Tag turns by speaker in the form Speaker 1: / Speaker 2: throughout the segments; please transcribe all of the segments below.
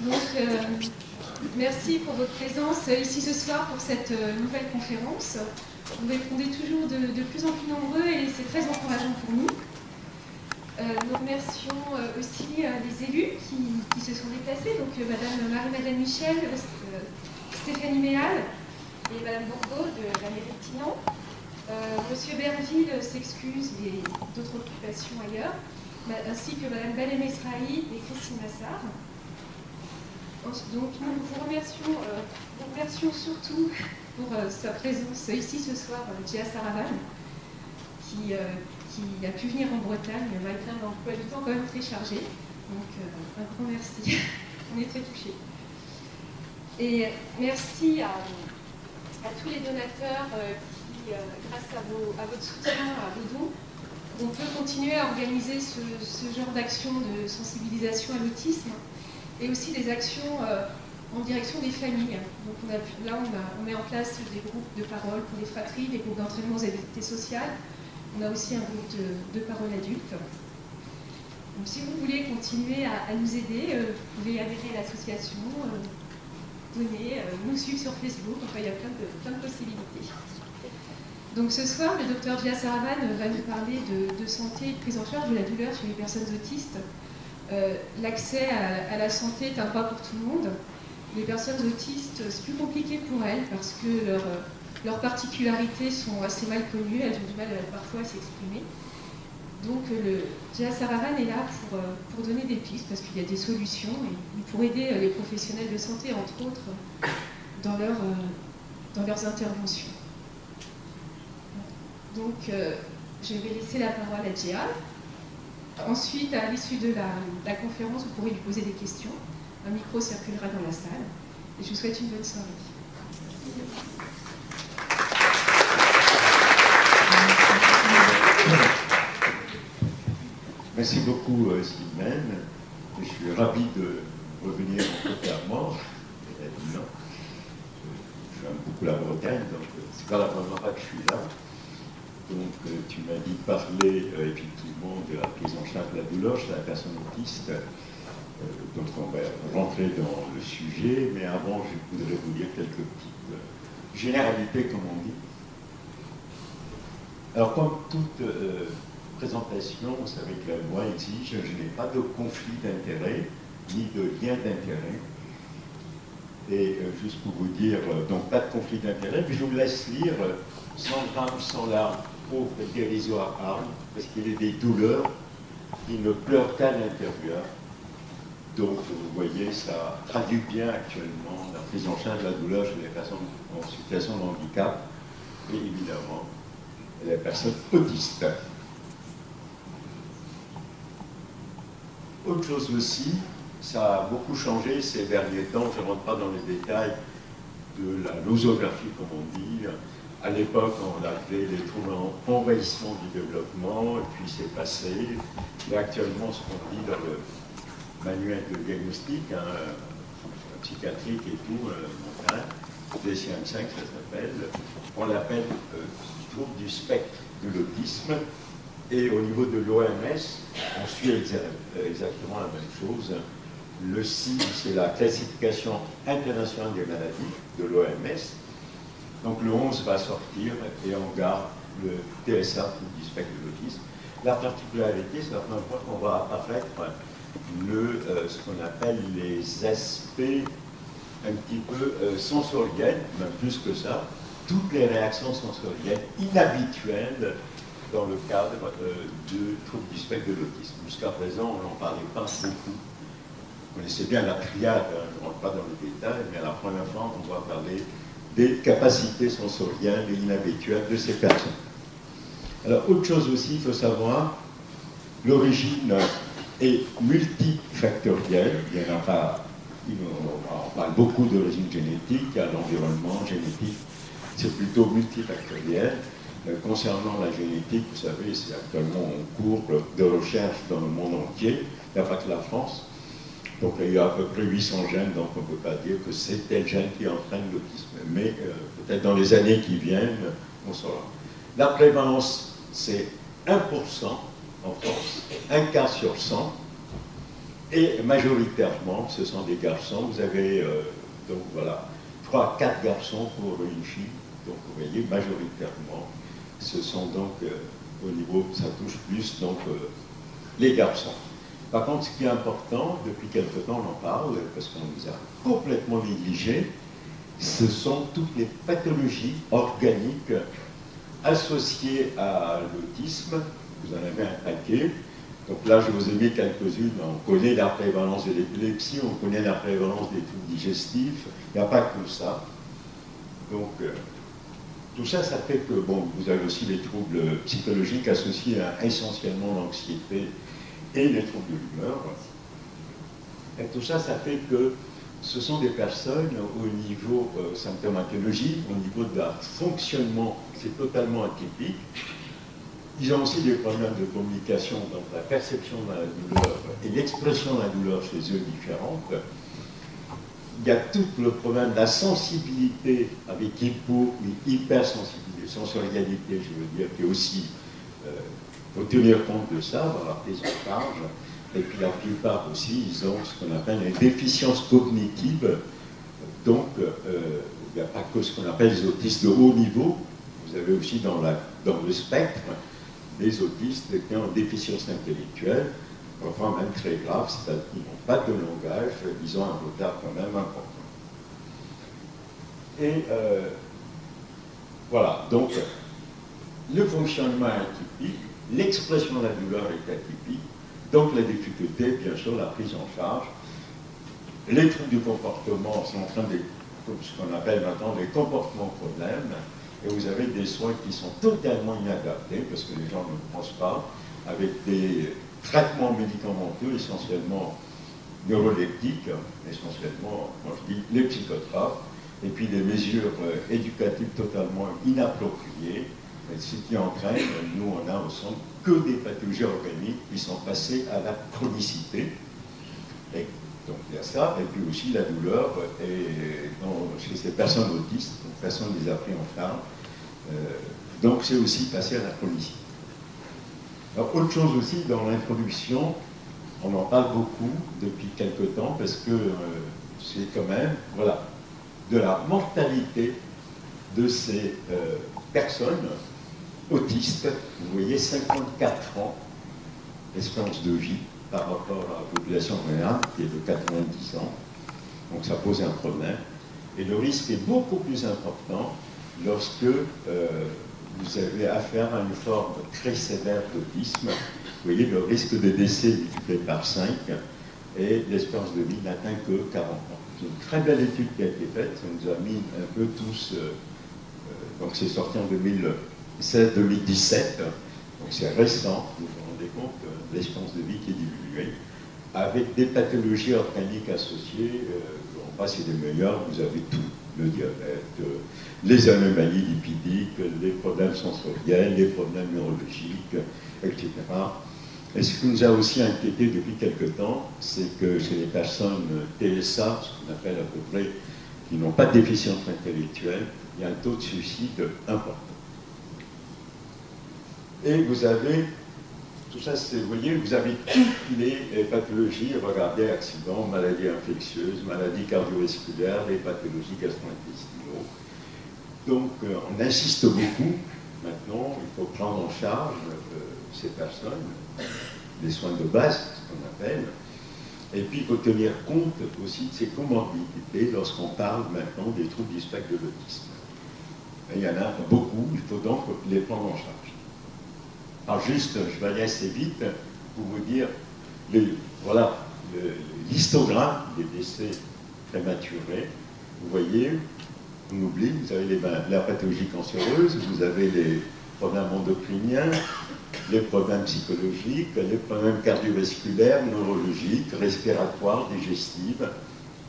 Speaker 1: Donc, merci pour votre présence ici ce soir pour cette nouvelle conférence. Vous répondez toujours de plus en plus nombreux et c'est très encourageant pour nous. Nous remercions aussi les élus qui se sont déplacés, donc Madame Marie-Madeleine Michel, Stéphanie Méal et Madame Bourgault de la mairie de Thinan. Monsieur Berneville s'excuse, il a d'autres occupations ailleurs, ainsi que Madame Balem Esraï et Christine Massard. Donc nous vous remercions surtout pour sa présence ici ce soir, Gia Saravan, qui a pu venir en Bretagne malgré un emploi du temps quand même très chargé. Donc un grand merci, on est très touchés. Et merci à tous les donateurs qui, grâce à votre soutien, à vos dons, on peut continuer à organiser ce genre d'action de sensibilisation à l'autisme et aussi des actions en direction des familles. Donc on met en place des groupes de parole pour les fratries, des groupes d'entraînement aux habiletés sociales. On a aussi un groupe de parole adultes. Donc si vous voulez continuer à nous aider, vous pouvez adhérer à l'association, donner, nous suivre sur Facebook, enfin il y a plein de possibilités. Donc ce soir, le docteur Gia Saravan va nous parler de santé et de prise en charge de la douleur chez les personnes autistes. L'accès à la santé est un pas pour tout le monde. Les personnes autistes, c'est plus compliqué pour elles parce que leurs particularités sont assez mal connues, elles ont du mal parfois à s'exprimer. Donc Gia Saravan est là pour donner des pistes parce qu'il y a des solutions et pour aider les professionnels de santé, entre autres, dans leurs interventions. Donc je vais laisser la parole à Gia. Ensuite, à l'issue de la conférence, vous pourrez lui poser des questions. Un micro circulera dans la salle. Et je vous souhaite une bonne soirée.
Speaker 2: Merci beaucoup, Sylvaine. Je suis ravi de revenir en côté à mort. Je j'aime beaucoup la Bretagne, donc c'est pas la première fois que je suis là. Donc tu m'as dit de parler effectivement de la prise en charge de la douleur chez la personne autiste. Donc on va rentrer dans le sujet, mais avant je voudrais vous dire quelques petites généralités, comme on dit. Alors comme toute présentation, vous savez que la loi exige, je n'ai pas de conflit d'intérêt, ni de lien d'intérêt. Et juste pour vous dire, donc pas de conflit d'intérêt, puis je vous laisse lire sans drame, sans larmes, pauvre et dérisoire âme, parce qu'il y a des douleurs qui ne pleurent qu'à l'intérieur. Donc vous voyez, ça traduit bien actuellement la prise en charge de la douleur chez les personnes en situation de handicap et évidemment les personnes autistes. Autre chose aussi, ça a beaucoup changé ces derniers temps, je ne rentre pas dans les détails de la nosographie, comme on dit. À l'époque, on appelait les troubles en envahissement du développement, et puis c'est passé. Et actuellement, ce qu'on dit dans le manuel de diagnostic, psychiatrique et tout, DSM-5, ça s'appelle, on l'appelle trouble du spectre de l'autisme. Et au niveau de l'OMS, on suit exactement la même chose. Le CIM, c'est la classification internationale des maladies de l'OMS. Donc le 11 va sortir et on garde le TSA, trouble du spectre de l'autisme. La particularité, c'est la première fois qu'on voit apparaître ce qu'on appelle les aspects un petit peu sensoriels, même plus que ça, toutes les réactions sensorielles inhabituelles dans le cadre de troubles du spectre de l'autisme. Jusqu'à présent, on n'en parlait pas beaucoup. Vous connaissez bien la triade, hein, je ne rentre pas dans les détails, mais à la première fois, on va parler des capacités sensorielles et inhabituelles de ces personnes. Alors, autre chose aussi, il faut savoir, l'origine est multifactorielle. Il y en a pas, on parle beaucoup d'origine génétique, il y a l'environnement génétique, c'est plutôt multifactoriel. Concernant la génétique, vous savez, c'est actuellement en cours de recherche dans le monde entier, il n'y a pas que la France. Donc il y a à peu près 800 gènes, donc on ne peut pas dire que c'est tel gène qui entraîne l'autisme. Mais peut-être dans les années qui viennent, on saura. La prévalence, c'est 1% en France, 1 cas sur 100. Et majoritairement, ce sont des garçons. Vous avez, donc voilà, 3 à 4 garçons pour une fille. Donc vous voyez, majoritairement, ce sont donc, au niveau, ça touche plus, donc, les garçons. Par contre, ce qui est important, depuis quelque temps on en parle, parce qu'on nous a complètement négligés, ce sont toutes les pathologies organiques associées à l'autisme. Vous en avez un paquet. Donc là, je vous ai mis quelques-unes. On connaît la prévalence de l'épilepsie, on connaît la prévalence des troubles digestifs. Il n'y a pas que ça. Donc, tout ça, ça fait que, bon, vous avez aussi les troubles psychologiques associés à essentiellement l'anxiété et les troubles de l'humeur. Et tout ça, ça fait que ce sont des personnes au niveau symptomatologie, au niveau de leur fonctionnement, c'est totalement atypique. Ils ont aussi des problèmes de communication, donc la perception de la douleur et l'expression de la douleur chez eux différentes. Il y a tout le problème de la sensibilité avec hypersensibilité, sensorialité, je veux dire, qui est aussi, il faut tenir compte de ça dans la prise en charge. Et puis la plupart aussi, ils ont ce qu'on appelle les déficiences cognitives. Donc, il n'y a pas que ce qu'on appelle les autistes de haut niveau. Vous avez aussi dans le spectre des autistes qui ont une déficience intellectuelle, parfois même très grave, c'est-à-dire qu'ils n'ont pas de langage, ils ont un retard quand même important. Et voilà, donc le fonctionnement est atypique, l'expression de la douleur est atypique, donc la difficulté, bien sûr, la prise en charge. Les troubles du comportement sont en train de, ce qu'on appelle maintenant les comportements problèmes, et vous avez des soins qui sont totalement inadaptés, parce que les gens ne pensent pas, avec des traitements médicamenteux, essentiellement neuroleptiques, essentiellement, moi je dis, les psychotropes, et puis des mesures éducatives totalement inappropriées, ce qui entraîne, nous on a au centre que des pathologies organiques qui sont passées à la chronicité. Et donc il y a ça, et puis aussi la douleur chez ces personnes autistes, donc personne ne les a pris en charge. Donc c'est aussi passé à la chronicité. Alors autre chose aussi dans l'introduction, on en parle beaucoup depuis quelque temps parce que c'est quand même, voilà, de la mortalité de ces personnes autistes. Vous voyez, 54 ans d'espérance de vie par rapport à la population générale qui est de 90 ans. Donc ça pose un problème. Et le risque est beaucoup plus important lorsque vous avez affaire à une forme très sévère d'autisme. Vous voyez, le risque de décès multiplié par 5 et l'espérance de vie n'atteint que 40 ans. C'est une très belle étude qui a été faite, ça nous a mis un peu tous, donc c'est sorti en 2016-2017, donc c'est récent, vous vous rendez compte de l'espérance de vie qui est diminuée, avec des pathologies organiques associées, on passe des meilleurs, vous avez tout, le diabète, les anomalies lipidiques, les problèmes sensoriels, les problèmes neurologiques, etc. Et ce qui nous a aussi inquiété depuis quelque temps, c'est que chez les personnes TSA, ce qu'on appelle à peu près, qui n'ont pas de déficience intellectuelle, il y a un taux de suicide important. Et vous avez, tout ça, vous voyez, vous avez toutes les pathologies, regardez, accidents, maladies infectieuses, maladies cardiovasculaires, les pathologies gastro-intestinaux. Donc, on insiste beaucoup, maintenant, il faut prendre en charge ces personnes, les soins de base, ce qu'on appelle, et puis il faut tenir compte aussi de ces comorbidités lorsqu'on parle maintenant des troubles du spectre de l'autisme. Il y en a beaucoup, il faut donc les prendre en charge. Alors juste, je vais aller assez vite pour vous dire, voilà, l'histogramme des décès prématurés. Vous voyez, on oublie, vous avez la pathologie cancéreuse, vous avez les problèmes endocriniens, les problèmes psychologiques, les problèmes cardiovasculaires, neurologiques, respiratoires, digestifs,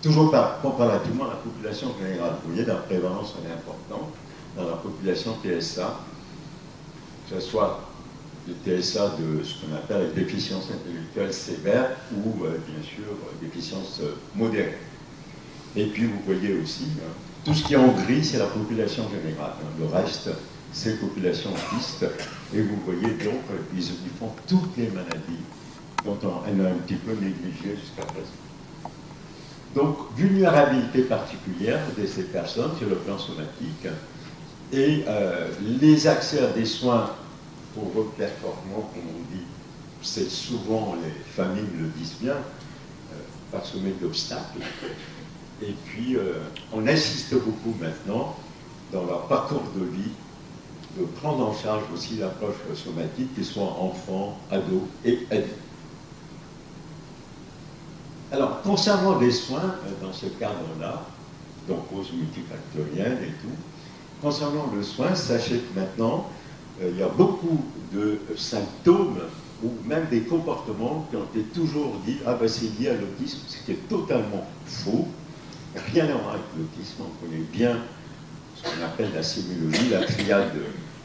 Speaker 2: toujours comparativement à la population générale. Vous voyez, la prévalence est importante dans la population TSA, que ce soit le TSA de ce qu'on appelle la déficience intellectuelle sévère ou, bien sûr, déficience modérée. Et puis, vous voyez aussi, tout ce qui est en gris, c'est la population générale. Le reste, c'est population autistes. Et vous voyez donc, ils font toutes les maladies dont elle a un petit peu négligé jusqu'à présent. Donc, vulnérabilité particulière de ces personnes sur le plan somatique et les accès à des soins pour eux performants, comme on dit, c'est souvent, les familles le disent bien, parsemé d'obstacles. Et puis, on insiste beaucoup maintenant, dans leur parcours de vie, de prendre en charge aussi l'approche somatique, qu'ils soient enfants, ados et adultes. Alors, concernant les soins, dans ce cadre-là, donc causes multifactorielles et tout, concernant le soin, sachez que maintenant, il y a beaucoup de symptômes ou même des comportements qui ont été toujours dit « Ah ben c'est lié à l'autisme », ce qui est totalement faux. Rien à voir avec l'autisme, on connaît bien ce qu'on appelle la sémiologie, la triade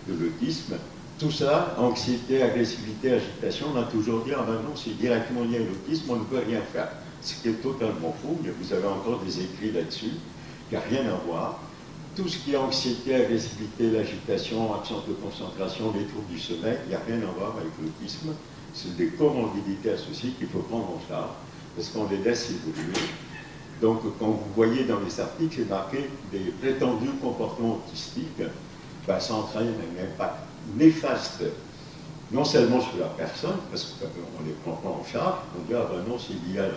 Speaker 2: de l'autisme. Tout ça, anxiété, agressivité, agitation, on a toujours dit « Ah ben non, c'est directement lié à l'autisme, on ne peut rien faire ». Ce qui est totalement faux, mais vous avez encore des écrits là-dessus, qui n'a rien à voir. Tout ce qui est anxiété, agressivité, l'agitation, absence de concentration, les troubles du sommeil, il n'y a rien à voir avec l'autisme. C'est des comorbidités associées qu'il faut prendre en charge, parce qu'on les laisse évoluer. Donc, quand vous voyez dans les articles, c'est marqué des prétendus comportements autistiques, ben, ça entraîne un impact néfaste, non seulement sur la personne, parce qu'on ne les prend pas en charge, on dit, ah ben non, c'est lié à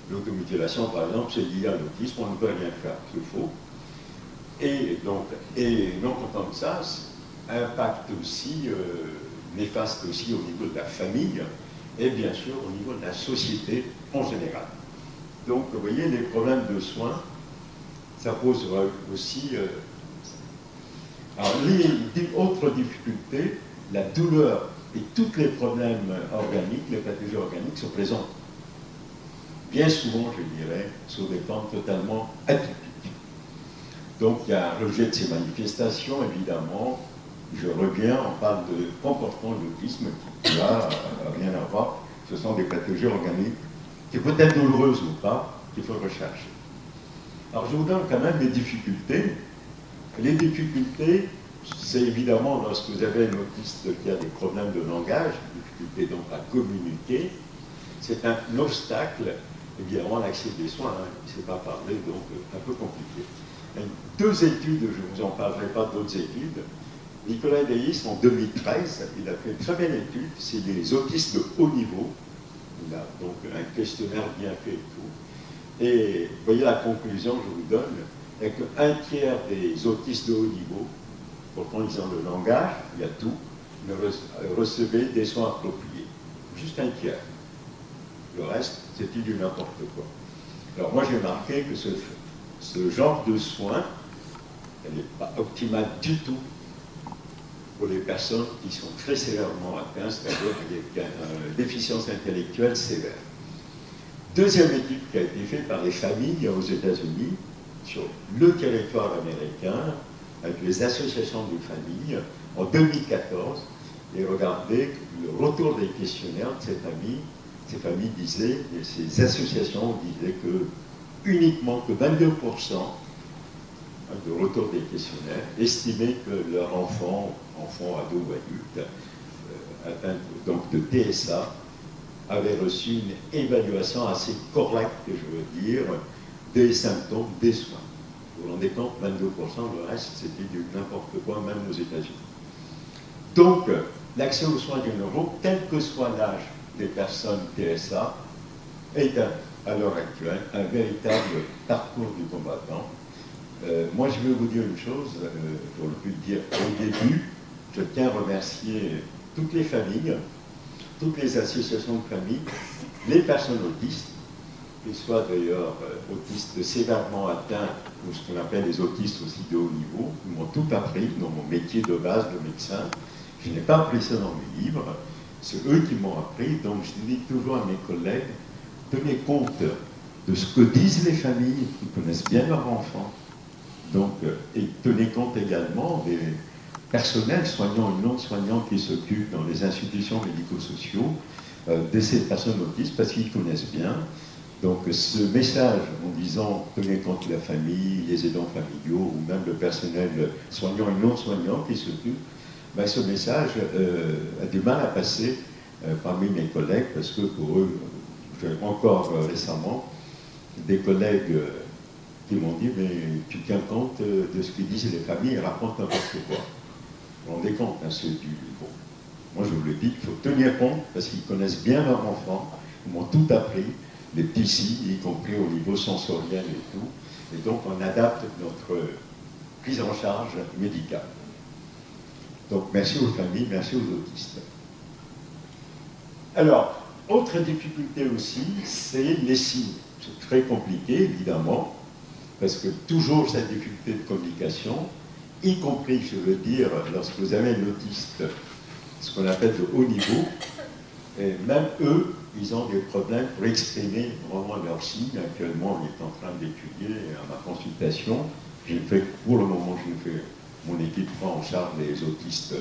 Speaker 2: l'automutilation, par exemple, c'est lié à l'autisme, on ne peut rien faire, c'est faux. Et donc, et non content de ça, impact aussi, néfaste aussi au niveau de la famille, et bien sûr au niveau de la société en général. Donc, vous voyez, les problèmes de soins, ça pose aussi... alors, les autres difficultés, la douleur et tous les problèmes organiques, les pathologies organiques se présentent bien souvent, je dirais, sur des formes totalement atypiques. Donc, il y a un rejet de ces manifestations, évidemment. Je reviens, on parle de comportement de l'autisme qui n'a rien à voir. Ce sont des pathologies organiques qui peuvent être douloureuses ou pas, qu'il faut rechercher. Alors, je vous donne quand même les difficultés. Les difficultés, c'est évidemment lorsque vous avez un autiste qui a des problèmes de langage, difficulté donc à communiquer, c'est un obstacle, évidemment, l'accès des soins, hein, il ne s'est pas parlé, donc un peu compliqué. Deux études, je ne vous en parlerai pas d'autres études. Nicolas Deis, en 2013, il a fait une très belle étude, c'est les autistes de haut niveau. Il a donc un questionnaire bien fait et tout. Et vous voyez la conclusion que je vous donne, est qu'un tiers des autistes de haut niveau, pourtant ils ont le langage, il y a tout, ne recevaient des soins appropriés. Juste un tiers. Le reste, c'était du n'importe quoi. Alors moi j'ai marqué que ce genre de soins, elle n'est pas optimale du tout pour les personnes qui sont très sévèrement atteintes, c'est-à-dire avec une déficience intellectuelle sévère. Deuxième étude qui a été faite par les familles aux États-Unis, sur le territoire américain, avec les associations de familles, en 2014, et regardez le retour des questionnaires de ces familles disaient, et ces associations disaient que uniquement que 22% de retour des questionnaires estimaient que leur enfant, ado ou adulte, atteint donc de TSA, avait reçu une évaluation assez correcte, je veux dire, des symptômes des soins. Vous vous rendez compte, 22%, le reste, c'était du n'importe quoi, même aux États-Unis. Donc, l'accès aux soins du neuro, quel que soit l'âge des personnes TSA, est à l'heure actuelle un véritable parcours du combattant. Moi, je vais vous dire une chose, pour le plus dire au début, je tiens à remercier toutes les familles, toutes les associations de familles, les personnes autistes, qu'ils soient d'ailleurs autistes sévèrement atteints, ou ce qu'on appelle les autistes aussi de haut niveau, ils m'ont tout appris dans mon métier de base de médecin. Je n'ai pas appris ça dans mes livres, c'est eux qui m'ont appris, donc je dis toujours à mes collègues, tenez compte de ce que disent les familles qui connaissent bien leurs enfants. Donc, et tenez compte également des personnels soignants et non soignants qui s'occupent dans les institutions médico-sociaux de ces personnes autistes parce qu'ils connaissent bien. Donc ce message en disant tenez compte de la famille, les aidants familiaux ou même le personnel soignant et non soignant qui s'occupe, ben, ce message a du mal à passer parmi mes collègues, parce que pour eux, encore récemment, des collègues qui m'ont dit, mais tu tiens compte de ce qu'ils disent les familles et racontent n'importe quoi. Vous vous rendez compte, hein, ceux du... Bon. Moi, je vous le dis, il faut tenir compte, parce qu'ils connaissent bien leur enfant, ils m'ont tout appris, les petits signes, y compris au niveau sensoriel et tout, et donc on adapte notre prise en charge médicale. Donc merci aux familles, merci aux autistes. Alors, autre difficulté aussi, c'est les signes. C'est très compliqué, évidemment, parce que toujours cette difficulté de communication, y compris, je veux dire, lorsque vous avez un autiste, ce qu'on appelle de haut niveau, et même eux, ils ont des problèmes pour exprimer vraiment leurs signes. Actuellement, on est en train d'étudier à ma consultation. Pour le moment, mon équipe prend en charge les autistes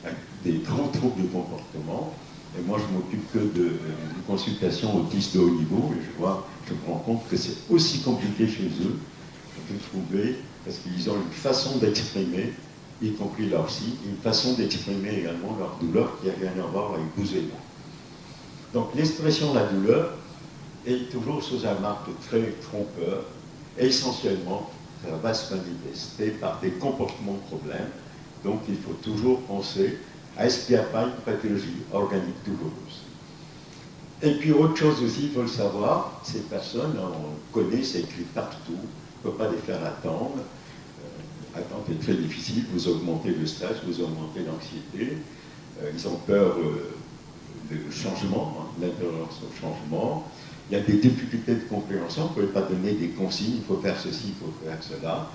Speaker 2: avec des grands troubles de comportement. Et moi, je m'occupe que d'une consultation autiste de haut niveau. Et je me rends compte que c'est aussi compliqué chez eux de trouver, parce qu'ils ont une façon d'exprimer, y compris leurs signes, une façon d'exprimer également leur douleur qui n'a rien à voir avec vous et moi. Donc l'expression de la douleur est toujours sous un marque très trompeur, et essentiellement, ça va se manifester par des comportements problèmes. Donc il faut toujours penser à est-ce qu'il n'y a pas une pathologie organique douloureuse. Et puis autre chose aussi, il faut le savoir, ces personnes, on connaît, c'est écrit partout, on ne peut pas les faire attendre. L'attente est très difficile, vous augmentez le stress, vous augmentez l'anxiété, ils ont peur du changement, l'intolérance au changement. Il y a des difficultés de compréhension, on ne peut pas donner des consignes, il faut faire ceci, il faut faire cela.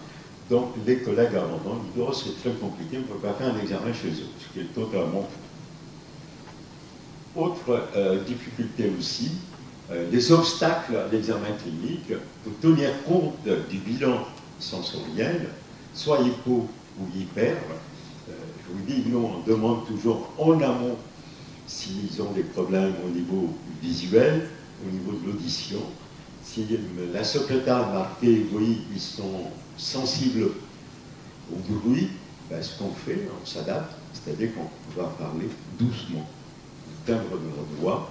Speaker 2: Donc les collègues abandonnent, ils disent oh, c'est très compliqué, on ne peut pas faire un examen chez eux, ce qui est totalement faux. Autre difficulté aussi, les obstacles à l'examen clinique, pour tenir compte du bilan sensoriel, soit hypo ou hyper. Je vous dis, nous on demande toujours en amont s'ils ont des problèmes au niveau visuel, au niveau de l'audition. Si la secrétaire a marqué, oui, ils sont sensibles au bruit, ben, ce qu'on fait, on s'adapte, c'est-à-dire qu'on va parler doucement. Le timbre de notre voix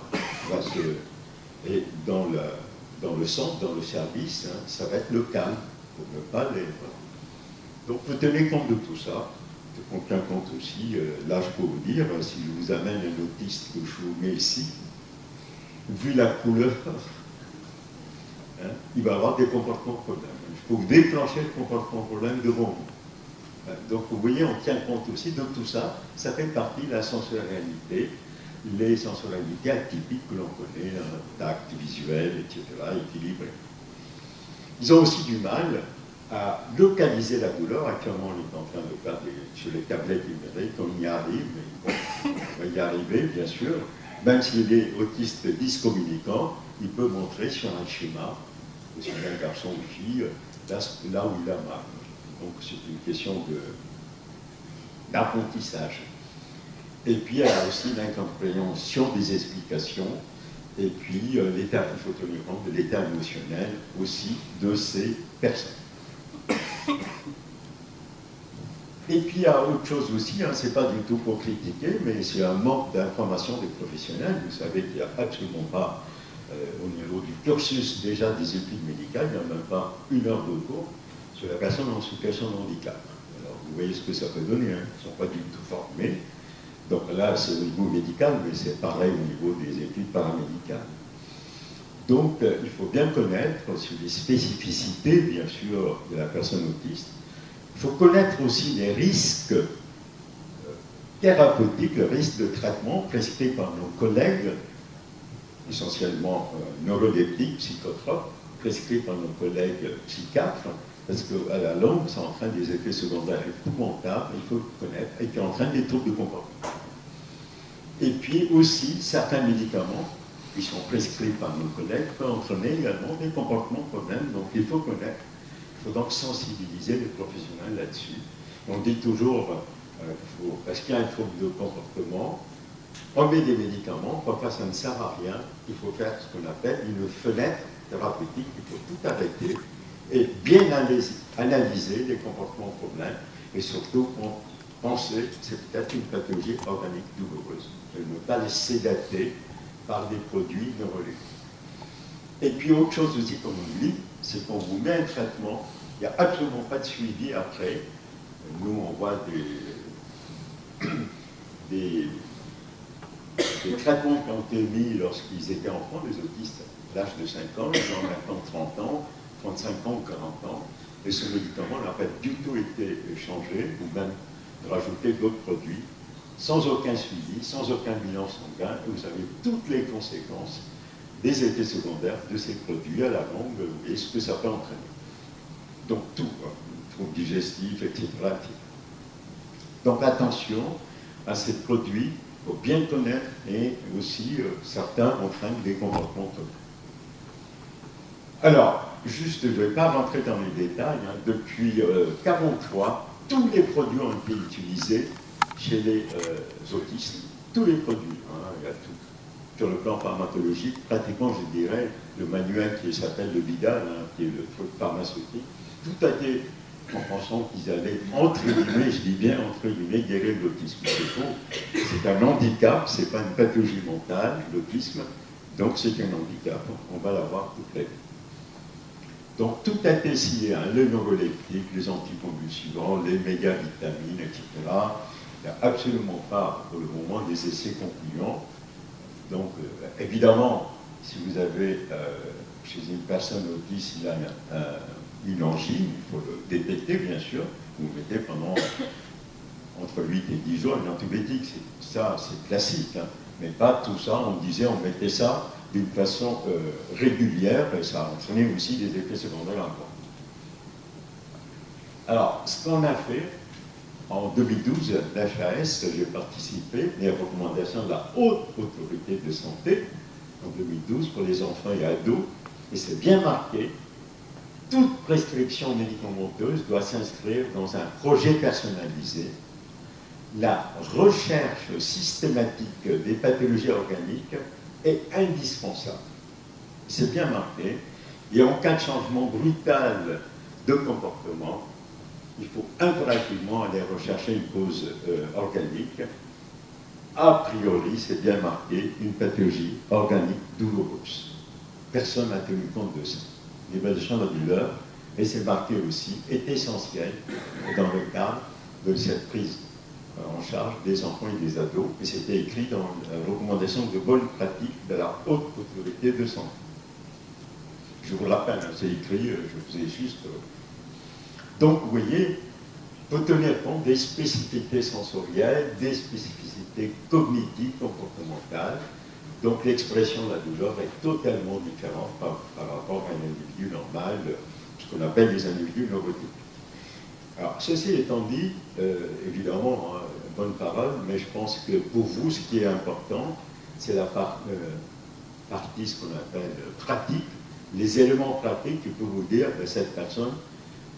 Speaker 2: va se... Et dans le centre, dans le service, hein, ça va être le calme, pour ne pas les... Donc vous tenez compte de tout ça. On tient compte aussi, là je peux vous dire, si je vous amène un autiste que je vous mets ici, vu la couleur, hein, il va avoir des comportements problèmes. Il faut déclencher le comportement problème devant vous. Donc vous voyez, on tient compte aussi de tout ça. Ça fait partie de la sensorialité, les sensorialités atypiques que l'on connaît, tact, visuel, etc., équilibré. Ils ont aussi du mal à localiser la douleur. Actuellement, on est en train de faire sur les tablettes numériques, on y arrive, mais bon, on va y arriver, bien sûr. Même s'il est autiste dyscommunicant, il peut montrer sur un schéma, aussi bien un garçon ou fille, là où il a mal. Donc c'est une question d'apprentissage. Et puis il y a aussi l'incompréhension des explications, et puis il faut tenir compte de l'état émotionnel aussi de ces personnes. Et puis il y a autre chose aussi, hein, c'est pas du tout pour critiquer, mais c'est un manque d'information des professionnels. Vous savez qu'il n'y a absolument pas, au niveau du cursus déjà des études médicales, il n'y a même pas une heure de cours sur la personne en situation de handicap. Alors vous voyez ce que ça peut donner, hein. Ils ne sont pas du tout formés. Donc là c'est au niveau médical, mais c'est pareil au niveau des études paramédicales. Donc il faut bien connaître sur les spécificités, bien sûr, de la personne autiste. Il faut connaître aussi les risques thérapeutiques, le risque de traitement prescrit par nos collègues, essentiellement neuroleptiques, psychotropes, prescrits par nos collègues psychiatres, parce qu'à la longue, ça entraîne des effets secondaires épouvantables, il faut le connaître, et qui entraînent des troubles de comportement. Et puis aussi, certains médicaments qui sont prescrits par nos collègues peuvent entraîner également des comportements problèmes, donc il faut connaître. Il faut donc sensibiliser les professionnels là-dessus. On dit toujours, parce qu'il y a un trouble de comportement, on met des médicaments, parfois ça ne sert à rien, il faut faire ce qu'on appelle une fenêtre thérapeutique, il faut tout arrêter et bien analyser les comportements problèmes et surtout pensez, c'est peut-être une pathologie organique douloureuse. Et ne pas les sédater par des produits neurologiques. Et puis, autre chose aussi qu'on oublie, c'est qu'on vous met un traitement, il n'y a absolument pas de suivi après. Nous, on voit des traitements qui ont été mis lorsqu'ils étaient enfants, les autistes, à l'âge de 5 ans, ils ont maintenant 30 ans, 35 ans ou 40 ans, et ce médicament n'a pas du tout été changé, ou même rajouté d'autres produits, sans aucun suivi, sans aucun bilan sanguin, et vous avez toutes les conséquences des effets secondaires de ces produits à la longue et ce que ça peut entraîner. Donc tout, troubles digestifs, etc., etc. Donc attention à ces produits, il faut bien connaître, et aussi certains entraînent des comportements toxiques. Alors, juste, je ne vais pas rentrer dans les détails, hein, depuis 1943, tous les produits ont été utilisés chez les autistes, tous les produits, hein, il y a tout. Sur le plan pharmacologique, pratiquement, je dirais, le manuel qui s'appelle le Vidal, hein, qui est le truc pharmaceutique, tout a été en pensant qu'ils allaient, entre guillemets, je dis bien entre guillemets, guérir l'autisme. C'est faux. C'est un handicap, c'est pas une pathologie mentale, l'autisme, donc c'est un handicap. On va l'avoir toute la vie. Donc tout a été essayé, hein, les neuroleptiques, les anticonvulsivants, les mégavitamines, etc. Il n'y a absolument pas, pour le moment, des essais concluants. Donc, évidemment, si vous avez chez une personne autiste, il a une angine, il faut le détecter, bien sûr. Vous mettez pendant entre 8 et 10 jours une antibiotique. Ça, c'est classique. Hein. Mais pas tout ça, on disait, on mettait ça d'une façon régulière, et ça entraînait aussi des effets secondaires importants. Alors, ce qu'on a fait, en 2012, l'HAS, j'ai participé, les recommandations de la Haute Autorité de Santé, en 2012, pour les enfants et ados, et c'est bien marqué, toute prescription médicamenteuse doit s'inscrire dans un projet personnalisé. La recherche systématique des pathologies organiques est indispensable. C'est bien marqué, et en cas de changement brutal de comportement, il faut impérativement aller rechercher une cause organique. A priori, c'est bien marqué, une pathologie organique douloureuse. Personne n'a tenu compte de ça. L'évaluation de la douleur, et c'est marqué aussi, est essentiel dans le cadre de cette prise en charge des enfants et des ados, et c'était écrit dans la recommandation de bonne pratique de la Haute Autorité de Santé. Je vous rappelle, hein, c'est écrit, je vous ai juste... Donc, vous voyez, il faut tenir compte des spécificités sensorielles, des spécificités cognitives, comportementales. Donc, l'expression de la douleur est totalement différente par rapport à un individu normal, ce qu'on appelle les individus neurotypiques. Alors, ceci étant dit, évidemment, hein, bonne parole, mais je pense que pour vous, ce qui est important, c'est la partie, ce qu'on appelle pratique, les éléments pratiques qui peuvent vous dire que cette personne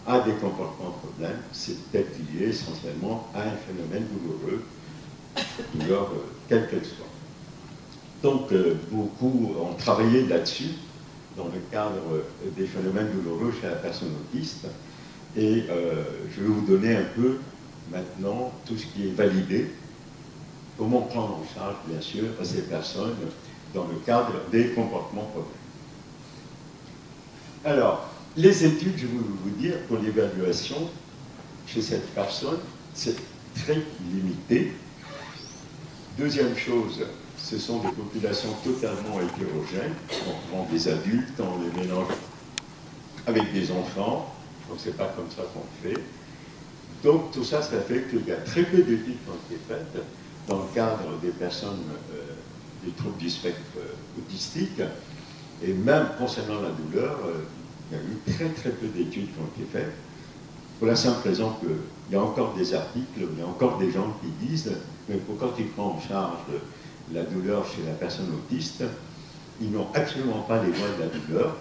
Speaker 2: a des comportements problèmes, c'est peut-être lié essentiellement à un phénomène douloureux, douleur quelle qu'elle soit. Donc, beaucoup ont travaillé là-dessus, dans le cadre des phénomènes douloureux chez la personne autiste, et je vais vous donner un peu maintenant tout ce qui est validé, comment prendre en charge, bien sûr, ces personnes dans le cadre des comportements problèmes. Alors, les études, je vais vous dire, pour l'évaluation chez cette personne, c'est très limité. Deuxième chose, ce sont des populations totalement hétérogènes. On prend des adultes, on les mélange avec des enfants, donc c'est pas comme ça qu'on fait. Donc tout ça, ça fait qu'il y a très peu d'études qui ont été faites dans le cadre des personnes des troubles du spectre autistique, et même concernant la douleur, il y a eu très peu d'études qui ont été faites, pour la simple raison qu'il y a encore des articles, il y a encore des gens qui disent, mais quand ils prennent en charge la douleur chez la personne autiste, ils n'ont absolument pas les moyens de la douleur,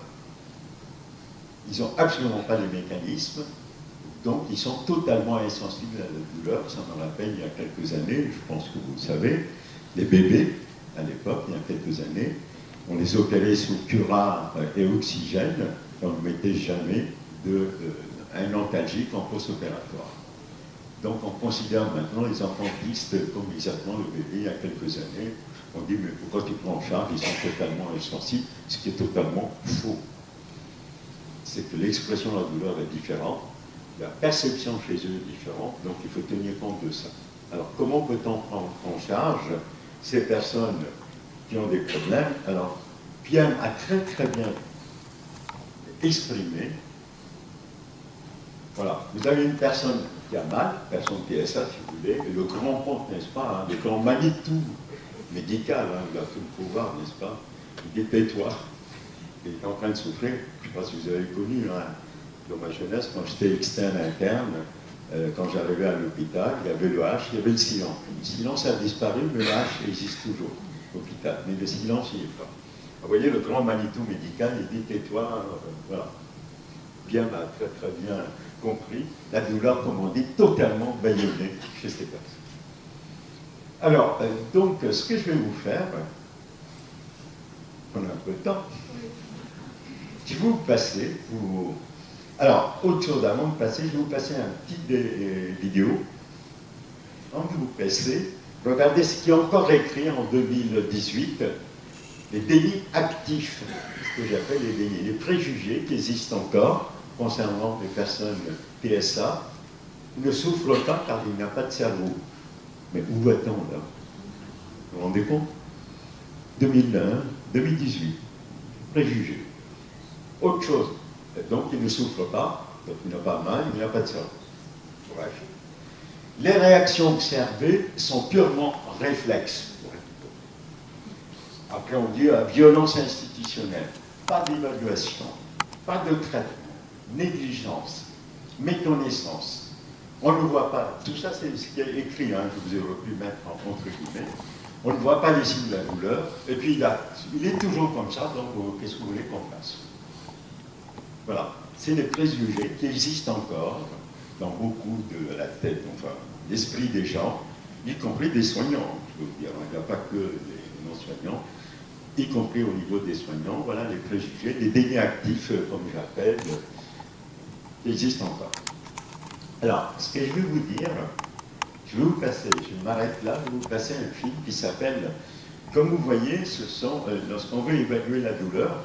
Speaker 2: ils n'ont absolument pas les mécanismes, donc ils sont totalement insensibles à la douleur. Ça me rappelle il y a quelques années, je pense que vous le savez, les bébés, à l'époque, il y a quelques années, on les opérait sous curare et oxygène, et on ne mettait jamais un analgésique en post-opératoire. Donc on considère maintenant les enfants autistes comme exactement le bébé il y a quelques années. On dit, mais pourquoi tu prends en charge? Ils sont totalement insensibles, ce qui est totalement faux. C'est que l'expression de la douleur est différente, la perception chez eux est différente, donc il faut tenir compte de ça. Alors comment peut-on prendre en charge ces personnes qui ont des problèmes? Alors Pierre a très bien exprimé. Voilà, vous avez une personne qui a mal, personne PSA si vous voulez, et le grand ponte, n'est-ce pas, hein, le grand Manitou médical, hein, il a tout le pouvoir, n'est-ce pas? Il dit tais-toi, il est en train de souffrir. Je ne sais pas si vous avez connu, hein, dans ma jeunesse, quand j'étais externe interne, quand j'arrivais à l'hôpital, il y avait le H, il y avait le silence. Le silence a disparu, mais le H existe toujours à l'hôpital, mais le silence, il n'y est pas. Vous voyez, le grand Manitou médical, il dit tais-toi, voilà. Bien, très bien compris, la douleur, comme on dit, totalement bâillonnée chez ces personnes. Alors, donc, ce que je vais vous faire, on a un peu de temps, je vais vous passer, alors, autre chose avant de passer, je vais vous passer un petit vidéo. Avant de vous passer, regardez ce qui est encore écrit en 2018, les dénis actifs, ce que j'appelle les dénis, les préjugés qui existent encore concernant les personnes PSA, ne souffrent pas car il n'y a pas de cerveau. Mais où va-t-on là? Vous vous rendez compte? 2001, 2018, préjugés. Autre chose, donc il ne souffre pas, donc il n'a pas mal, il n'y a pas de cerveau. Bref. Les réactions observées sont purement réflexes. Après on dit violence institutionnelle, pas d'évaluation, pas de traitement, négligence, méconnaissance. On ne voit pas, tout ça c'est ce qui est écrit, hein, que vous aurez pu mettre entre guillemets. On ne voit pas les signes de la douleur, et puis il est toujours comme ça, donc qu'est-ce que vous voulez qu'on fasse? Voilà, c'est les préjugés qui existent encore dans beaucoup de la tête, enfin, l'esprit des gens, y compris des soignants, je veux dire, il n'y a pas que les non-soignants, y compris au niveau des soignants, voilà les préjugés, les dénis actifs, comme j'appelle, qui existent encore. Alors, ce que je vais vous dire, je vais vous passer, je m'arrête là, je vais vous passer un film qui s'appelle, comme vous voyez, ce sont, lorsqu'on veut évaluer la douleur,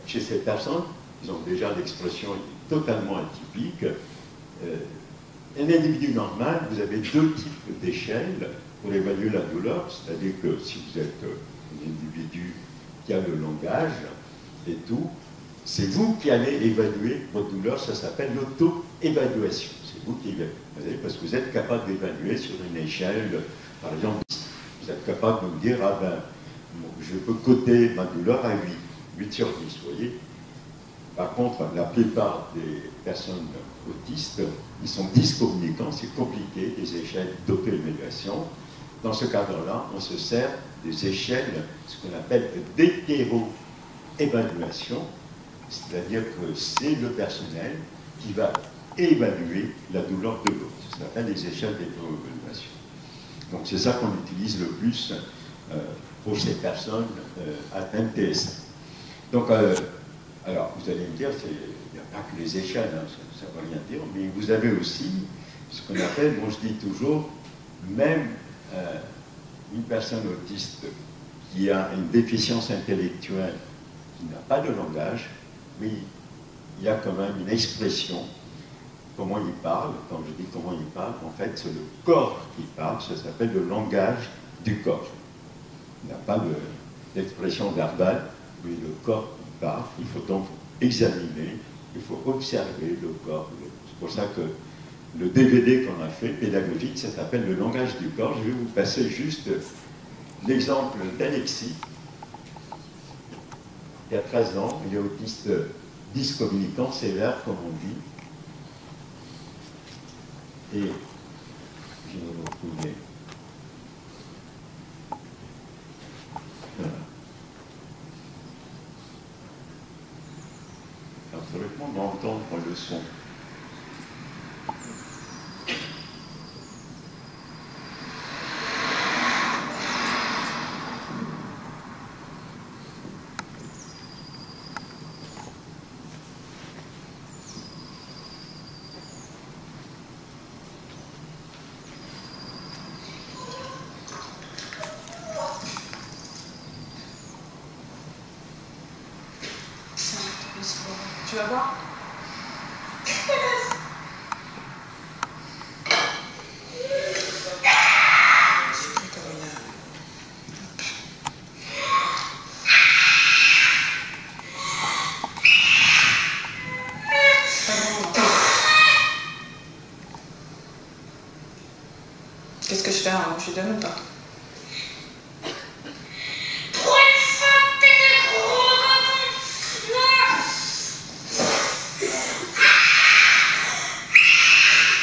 Speaker 2: chez ces personnes, ils ont déjà l'expression totalement atypique. Un individu normal, vous avez deux types d'échelles pour évaluer la douleur, c'est-à-dire que si vous êtes un individu qui a le langage et tout, c'est vous qui allez évaluer votre douleur, ça s'appelle l'auto-évaluation. C'est vous qui évaluez, parce que vous êtes capable d'évaluer sur une échelle, par exemple, vous êtes capable de me dire, ah ben, je peux coter ma douleur à 8 sur 10, vous voyez. Par contre, la plupart des personnes autistes, ils sont dyscommunicants, c'est compliqué, des échelles d'auto-évaluation. Dans ce cadre-là, on se sert des échelles, ce qu'on appelle d'hétéro-évaluation, c'est-à-dire que c'est le personnel qui va évaluer la douleur de l'autre. Ça s'appelle les échelles d'hétéro-évaluation. Donc c'est ça qu'on utilise le plus pour ces personnes atteintes TSA. Donc, alors, vous allez me dire, il n'y a pas que les échelles, hein, ça ne veut rien dire, mais vous avez aussi ce qu'on appelle, moi je dis toujours, même une personne autiste qui a une déficience intellectuelle, qui n'a pas de langage, mais il y a quand même une expression, comment il parle. Quand je dis comment il parle, en fait, c'est le corps qui parle, ça s'appelle le langage du corps. Il n'y a pas d'expression verbale, mais le corps parle. Il faut donc examiner, il faut observer le corps. C'est pour ça que le DVD qu'on a fait, pédagogique, ça s'appelle le langage du corps. Je vais vous passer juste l'exemple d'Alexis, qui a 13 ans, il est autiste dyscommunicant sévère, comme on dit. Et je vais vous retrouver. Voilà. Alors, il faudrait qu'on entendre le son.
Speaker 3: Tu vas voir. Qu'est-ce que je fais, hein? Je lui donne ou pas?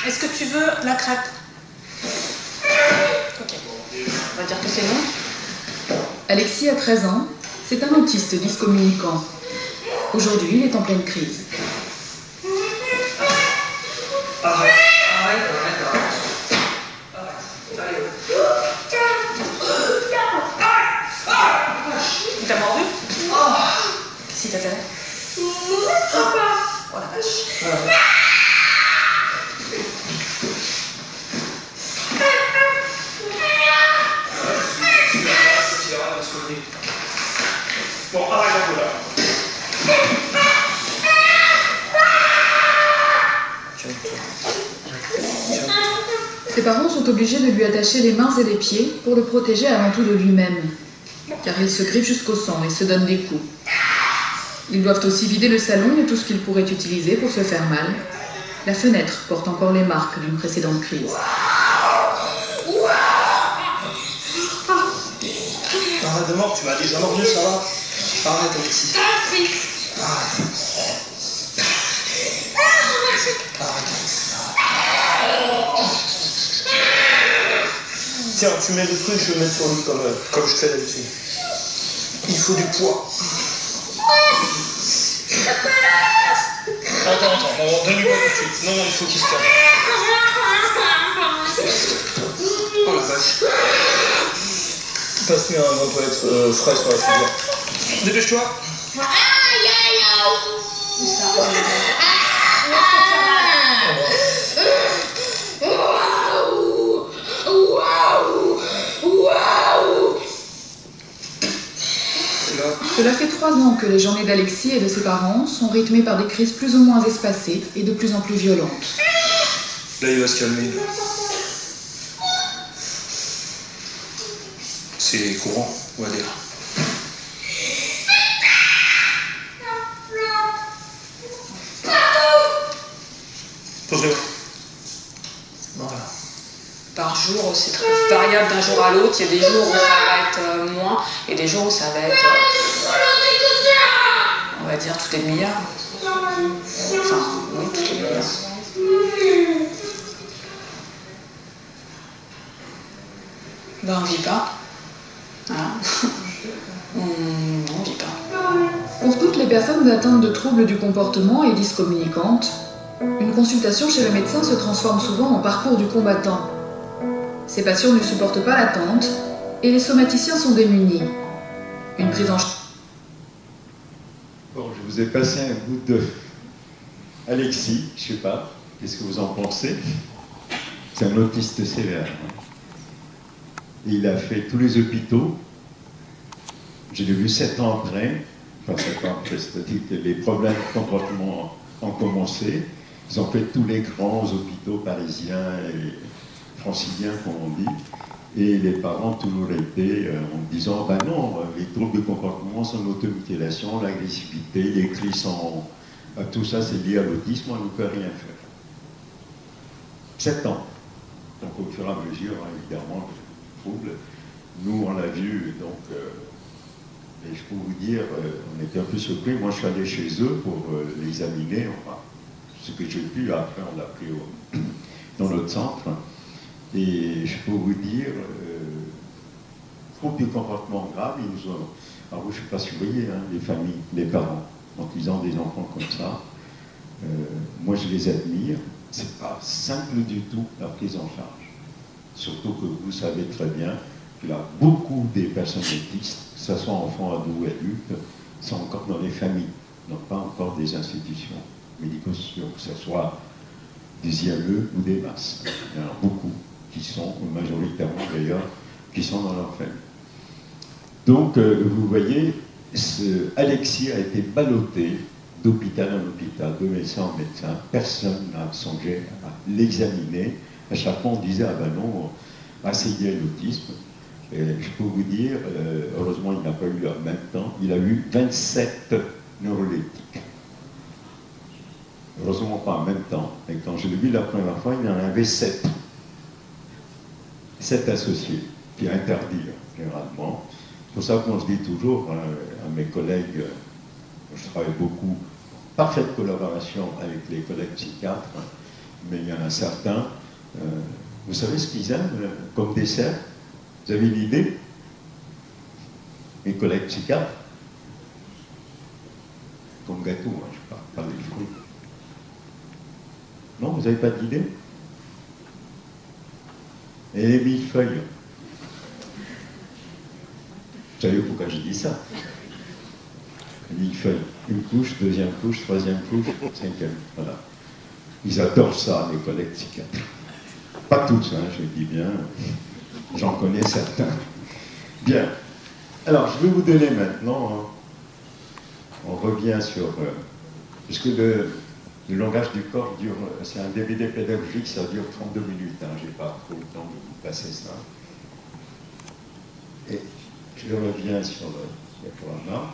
Speaker 3: Est-ce que tu veux la crêpe? Ok. On va dire que c'est non.
Speaker 4: Alexis a 13 ans. C'est un autiste dyscommunicant. Aujourd'hui, il est en pleine crise.
Speaker 3: Arrête. Il t'a mordu? Qu'est-ce qu'il t'a fait? Oh la vache.
Speaker 5: Bon, arrête un peu là.
Speaker 4: Ses parents sont obligés de lui attacher les mains et les pieds pour le protéger avant tout de lui-même, car il se griffe jusqu'au sang et se donne des coups. Ils doivent aussi vider le salon de tout ce qu'ils pourraient utiliser pour se faire mal. La fenêtre porte encore les marques d'une précédente crise.
Speaker 5: Arrête de mort, tu m'as déjà mordu, ça va? Arrête, Alexis. Arrête. Tiens, tu mets le truc, je vais le mettre sur lui comme je fais d'habitude. Il faut du poids. Attends, donne-lui-moi tout de suite. Non, il faut qu'il se calme. Oh la vache. Passe-lui un toilette frais sur la figure. Dépêche-toi.
Speaker 4: Cela fait 3 ans que les journées d'Alexis et de ses parents sont rythmées par des crises plus ou moins espacées et de plus en plus violentes.
Speaker 5: Là, il va se calmer. C'est courant, on va dire. Posez-vous. Voilà.
Speaker 3: Par jour, c'est très variable d'un jour à l'autre. Il y a des jours où ça va être moins et des jours où ça va être, on va dire, toutes les demi-heures. Enfin, oui, toutes les demi-heures. Ben, on vit pas. Voilà. On vit pas.
Speaker 4: Pour toutes les personnes atteintes de troubles du comportement et dyscommunicantes, une consultation chez le médecin se transforme souvent en parcours du combattant. Ces patients ne supportent pas l'attente et les somaticiens sont démunis. Une prise en charge.
Speaker 2: Bon, je vous ai passé un bout de Alexis, je sais pas, qu'est-ce que vous en pensez? C'est un autiste sévère. Il a fait tous les hôpitaux. Je l'ai vu 7 ans après, enfin 7 ans après, c'est-à-dire que les problèmes de comportement ont commencé. Ils ont fait tous les grands hôpitaux parisiens et franciliens, comme on dit. Et les parents ont toujours été en disant, ben non, les troubles de comportement sont l'automutilation, l'agressivité, les cris sont... tout ça c'est lié à l'autisme, on ne peut rien faire. 7 ans. Donc au fur et à mesure, hein, évidemment, le trouble. Nous, on l'a vu, donc... et je peux vous dire, on était un peu surpris. Moi, je suis allé chez eux pour l'examiner. Enfin, ce que j'ai pu, après, on l'a pris dans notre centre. Et je peux vous dire, trouble du comportement grave, ils nous ont... Alors, je ne sais pas si vous voyez, hein, les familles, les parents, quand ils ont des enfants comme ça, moi, je les admire. C'est pas simple du tout, la prise en charge. Surtout que vous savez très bien qu'il y a beaucoup des personnes autistes, que ce soit enfants, ados ou adultes, sont encore dans les familles, donc pas encore des institutions médico-sociales, que ce soit des IAE ou des masses. Il y en a beaucoup qui sont, majoritairement d'ailleurs, qui sont dans leur famille. Donc, vous voyez, Alexis a été ballotté d'hôpital en hôpital, de médecin en médecin, personne n'a songé à l'examiner. À chaque fois, on disait, ah ben non, il y a l'autisme. Et je peux vous dire, heureusement, il n'a pas eu en même temps, il a eu 27 neuroleptiques. Heureusement pas en même temps. Et quand je l'ai vu la première fois, il en avait 7. 7 associés, qui est interdit généralement. C'est pour ça qu'on se dit toujours à mes collègues, je travaille beaucoup, parfaite collaboration avec les collègues psychiatres, mais il y en a certains, vous savez ce qu'ils aiment comme dessert? Vous avez une idée? Mes collègues psychiatres? Comme gâteau, hein, je parle pas des fruits. Non, vous n'avez pas d'idée? Et les millefeuilles. Vous savez pourquoi je dis ça? Les millefeuilles. Une couche, deuxième couche, troisième couche, cinquième. Voilà. Ils adorent ça, les collègues psychiatres. Pas tous, hein, je dis bien. J'en connais certains. Bien. Alors, je vais vous donner maintenant, on revient sur... puisque le langage du corps dure... C'est un DVD pédagogique, ça dure 32 minutes. Hein, je n'ai pas trop le temps de vous passer ça. Et je reviens sur le programme.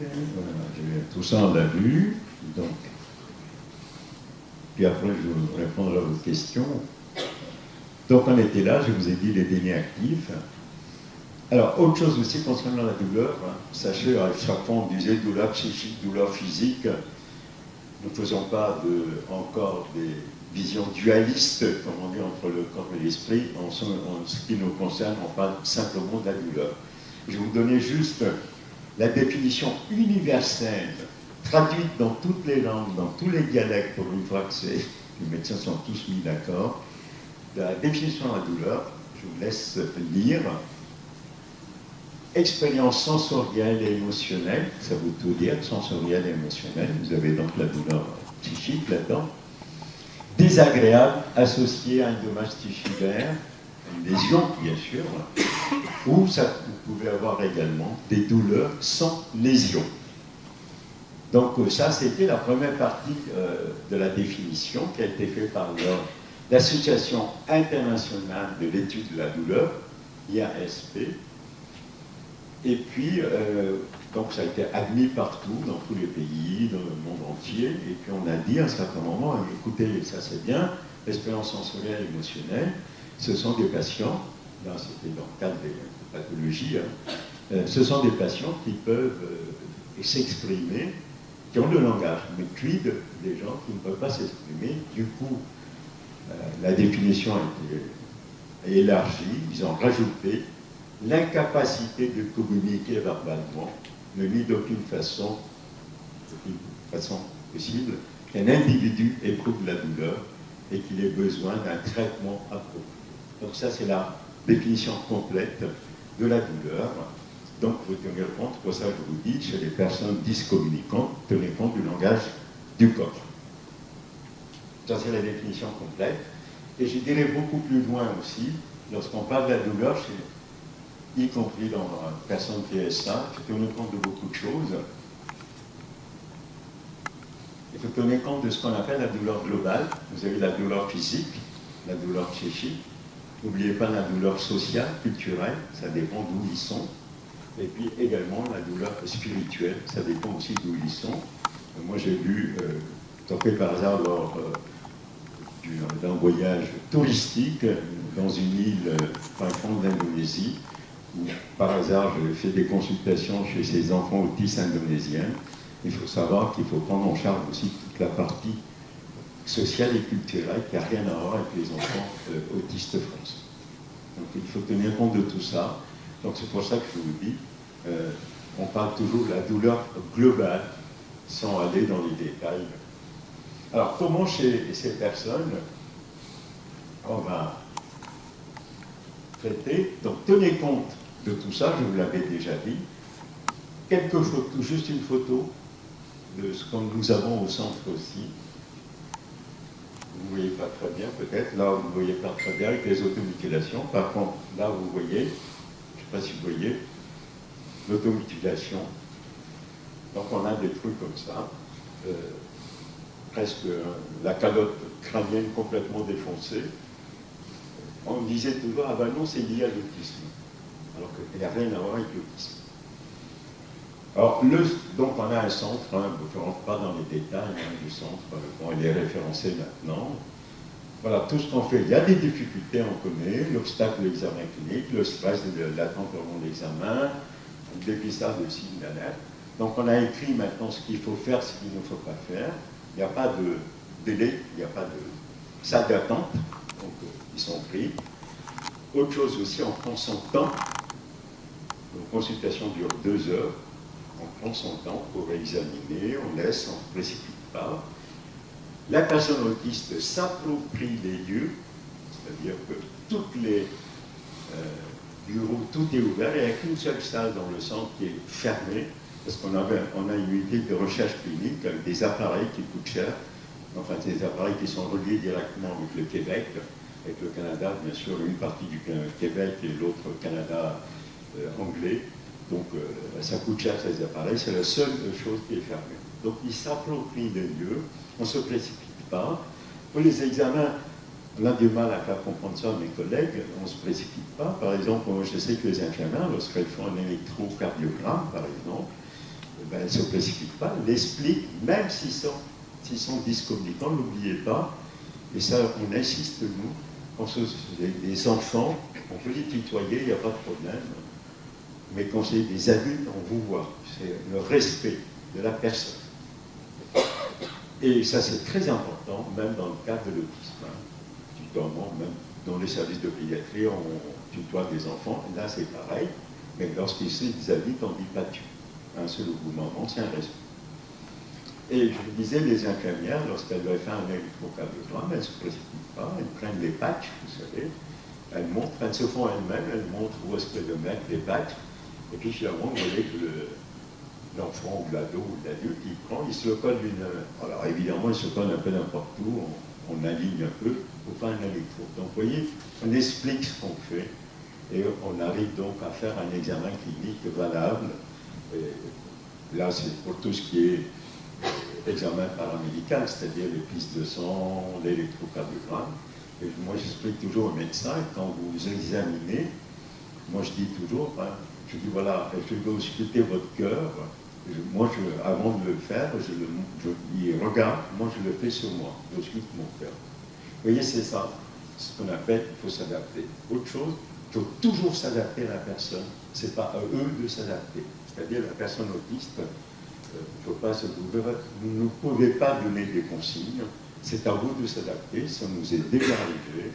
Speaker 2: Voilà, tout ça on l'a vu, donc. Puis après je vais répondre à vos questions. Donc on était là, je vous ai dit les dénis actifs. Alors autre chose aussi concernant la douleur, hein, sachez à chaque fois on disait douleur psychique, douleur physique. Nous ne faisons pas encore des visions dualistes, comme on dit, entre le corps et l'esprit. En ce qui nous concerne, on parle simplement de la douleur. Je vais vous donner juste la définition universelle, traduite dans toutes les langues, dans tous les dialectes, pour une fois que les médecins sont tous mis d'accord. La définition de la douleur, je vous laisse lire. Expérience sensorielle et émotionnelle, ça veut tout dire, sensorielle et émotionnelle. Vous avez donc la douleur psychique là-dedans. Désagréable, associée à un dommage tissulaire, une lésion, bien sûr, ou ça, vous pouvez avoir également des douleurs sans lésion. Donc ça, c'était la première partie de la définition qui a été faite par l'Association internationale de l'étude de la douleur, IASP. Et puis, donc ça a été admis partout, dans tous les pays, dans le monde entier. Et puis on a dit à un certain moment, écoutez, ça c'est bien, l'expérience sensorielle et émotionnelle, ce sont des patients, là c'était dans le cadre des pathologies, hein, ce sont des patients qui peuvent s'exprimer, qui ont le langage, mais quid des gens qui ne peuvent pas s'exprimer. Du coup, la définition a été élargie, ils ont rajouté l'incapacité de communiquer verbalement, ne mis d'aucune façon possible, qu'un individu éprouve la douleur et qu'il ait besoin d'un traitement approprié. Donc ça, c'est la définition complète de la douleur. Donc, vous tenez compte, pour ça je vous dis, chez les personnes dyscommunicantes, tenez compte du langage du corps. Ça, c'est la définition complète. Et je dirais beaucoup plus loin aussi, lorsqu'on parle de la douleur, y compris dans la personne PSA, il faut tenir compte de beaucoup de choses. Il faut tenir compte de ce qu'on appelle la douleur globale. Vous avez la douleur physique, la douleur psychique. N'oubliez pas la douleur sociale, culturelle, ça dépend d'où ils sont. Et puis également la douleur spirituelle, ça dépend aussi d'où ils sont. Moi j'ai vu, tombé par hasard lors d'un voyage touristique dans une île fin fond d'Indonésie, où par hasard j'ai fait des consultations chez ces enfants autistes indonésiens. Il faut savoir qu'il faut prendre en charge aussi toute la partie sociale et culturelle qui n'a rien à voir avec les enfants autistes français. Donc il faut tenir compte de tout ça. Donc c'est pour ça que je vous dis, on parle toujours de la douleur globale, sans aller dans les détails. Alors comment chez ces personnes, on va traiter, donc tenez compte de tout ça, je vous l'avais déjà dit. Quelques photos, juste une photo de ce que nous avons au centre aussi. Vous ne voyez pas très bien peut-être, là vous ne voyez pas très bien avec les automutilations. Par contre, là vous voyez, je ne sais pas si vous voyez, l'automutilation. Donc on a des trucs comme ça, presque la calotte crânienne complètement défoncée. On disait toujours, ah ben non, c'est lié à l'autisme. Alors qu'il n'y a rien à voir avec l'autisme. Alors, donc on a un centre, hein, je ne rentre pas dans les détails du centre, bon, il est référencé maintenant. Voilà, tout ce qu'on fait, il y a des difficultés, on connaît, l'obstacle de l'examen clinique, le stress de l'attente avant l'examen, le dépistage de signes d'alerte. Donc on a écrit maintenant ce qu'il faut faire, ce qu'il ne faut pas faire. Il n'y a pas de délai, il n'y a pas de salle d'attente, donc ils sont pris. Autre chose aussi, on prend son temps. Nos consultations durent 2 heures. On prend son temps pour examiner, on laisse, on ne se précipite pas. La personne autiste s'approprie les lieux, c'est-à-dire que tous les bureaux, tout est ouvert, il n'y a qu'une seule salle dans le centre qui est fermée, parce qu'on a une unité de recherche clinique avec des appareils qui coûtent cher, enfin des appareils qui sont reliés directement avec le Québec, avec le Canada, bien sûr, une partie du Québec et l'autre Canada anglais. Donc ça coûte cher ces appareils, c'est la seule chose qui est fermée. Donc ils s'approprient les lieux, on ne se précipite pas. Pour les examens, on a du mal à faire comprendre ça à mes collègues, on ne se précipite pas. Par exemple, je sais que les infirmières, lorsqu'elles font un électrocardiogramme, par exemple, ben, elles ne se précipitent pas, elles l'expliquent, même s'ils sont discommunicants, n'oubliez pas, et ça on insiste nous, quand c'est des enfants, on peut les tutoyer, il n'y a pas de problème. Mais quand c'est des adultes, on vous voit. C'est le respect de la personne. Et ça, c'est très important, même dans le cadre de l'autisme. Tutoiement, même dans les services de pédiatrie, on tutoie des enfants. Là, c'est pareil. Mais lorsqu'ils sont des adultes, on ne dit pas tu. Un seul mouvement, c'est un respect. Et je vous disais, les infirmières, lorsqu'elles doivent faire un électrocardiogramme, elles ne se précipitent pas, elles prennent les patchs, vous savez. Elles montrent, elles se font elles-mêmes, elles montrent où est-ce qu'elles doivent mettre les patchs. Et puis finalement, vous voyez que l'enfant ou l'ado ou l'adulte, il prend, il se le colle d'une... Alors évidemment, il se colle un peu n'importe où, on aligne un peu pour faire un électro. Donc vous voyez, on explique ce qu'on fait et on arrive donc à faire un examen clinique valable. Et là, c'est pour tout ce qui est examen paramédical, c'est-à-dire les prises de sang, l'électrocardiogramme. Et moi, j'explique toujours aux médecins, quand vous examinez, moi je dis toujours, hein, je dis voilà, je vais ausculter votre cœur. Moi, avant de le faire, il regarde, moi je le fais sur moi, j'ausculte mon cœur. Vous voyez, c'est ça, ce qu'on appelle, il faut s'adapter. Autre chose, il faut toujours s'adapter à la personne. Ce n'est pas à eux de s'adapter. C'est-à-dire la personne autiste, vous ne pouvez pas donner des consignes, c'est à vous de s'adapter. Ça nous est déjà arrivé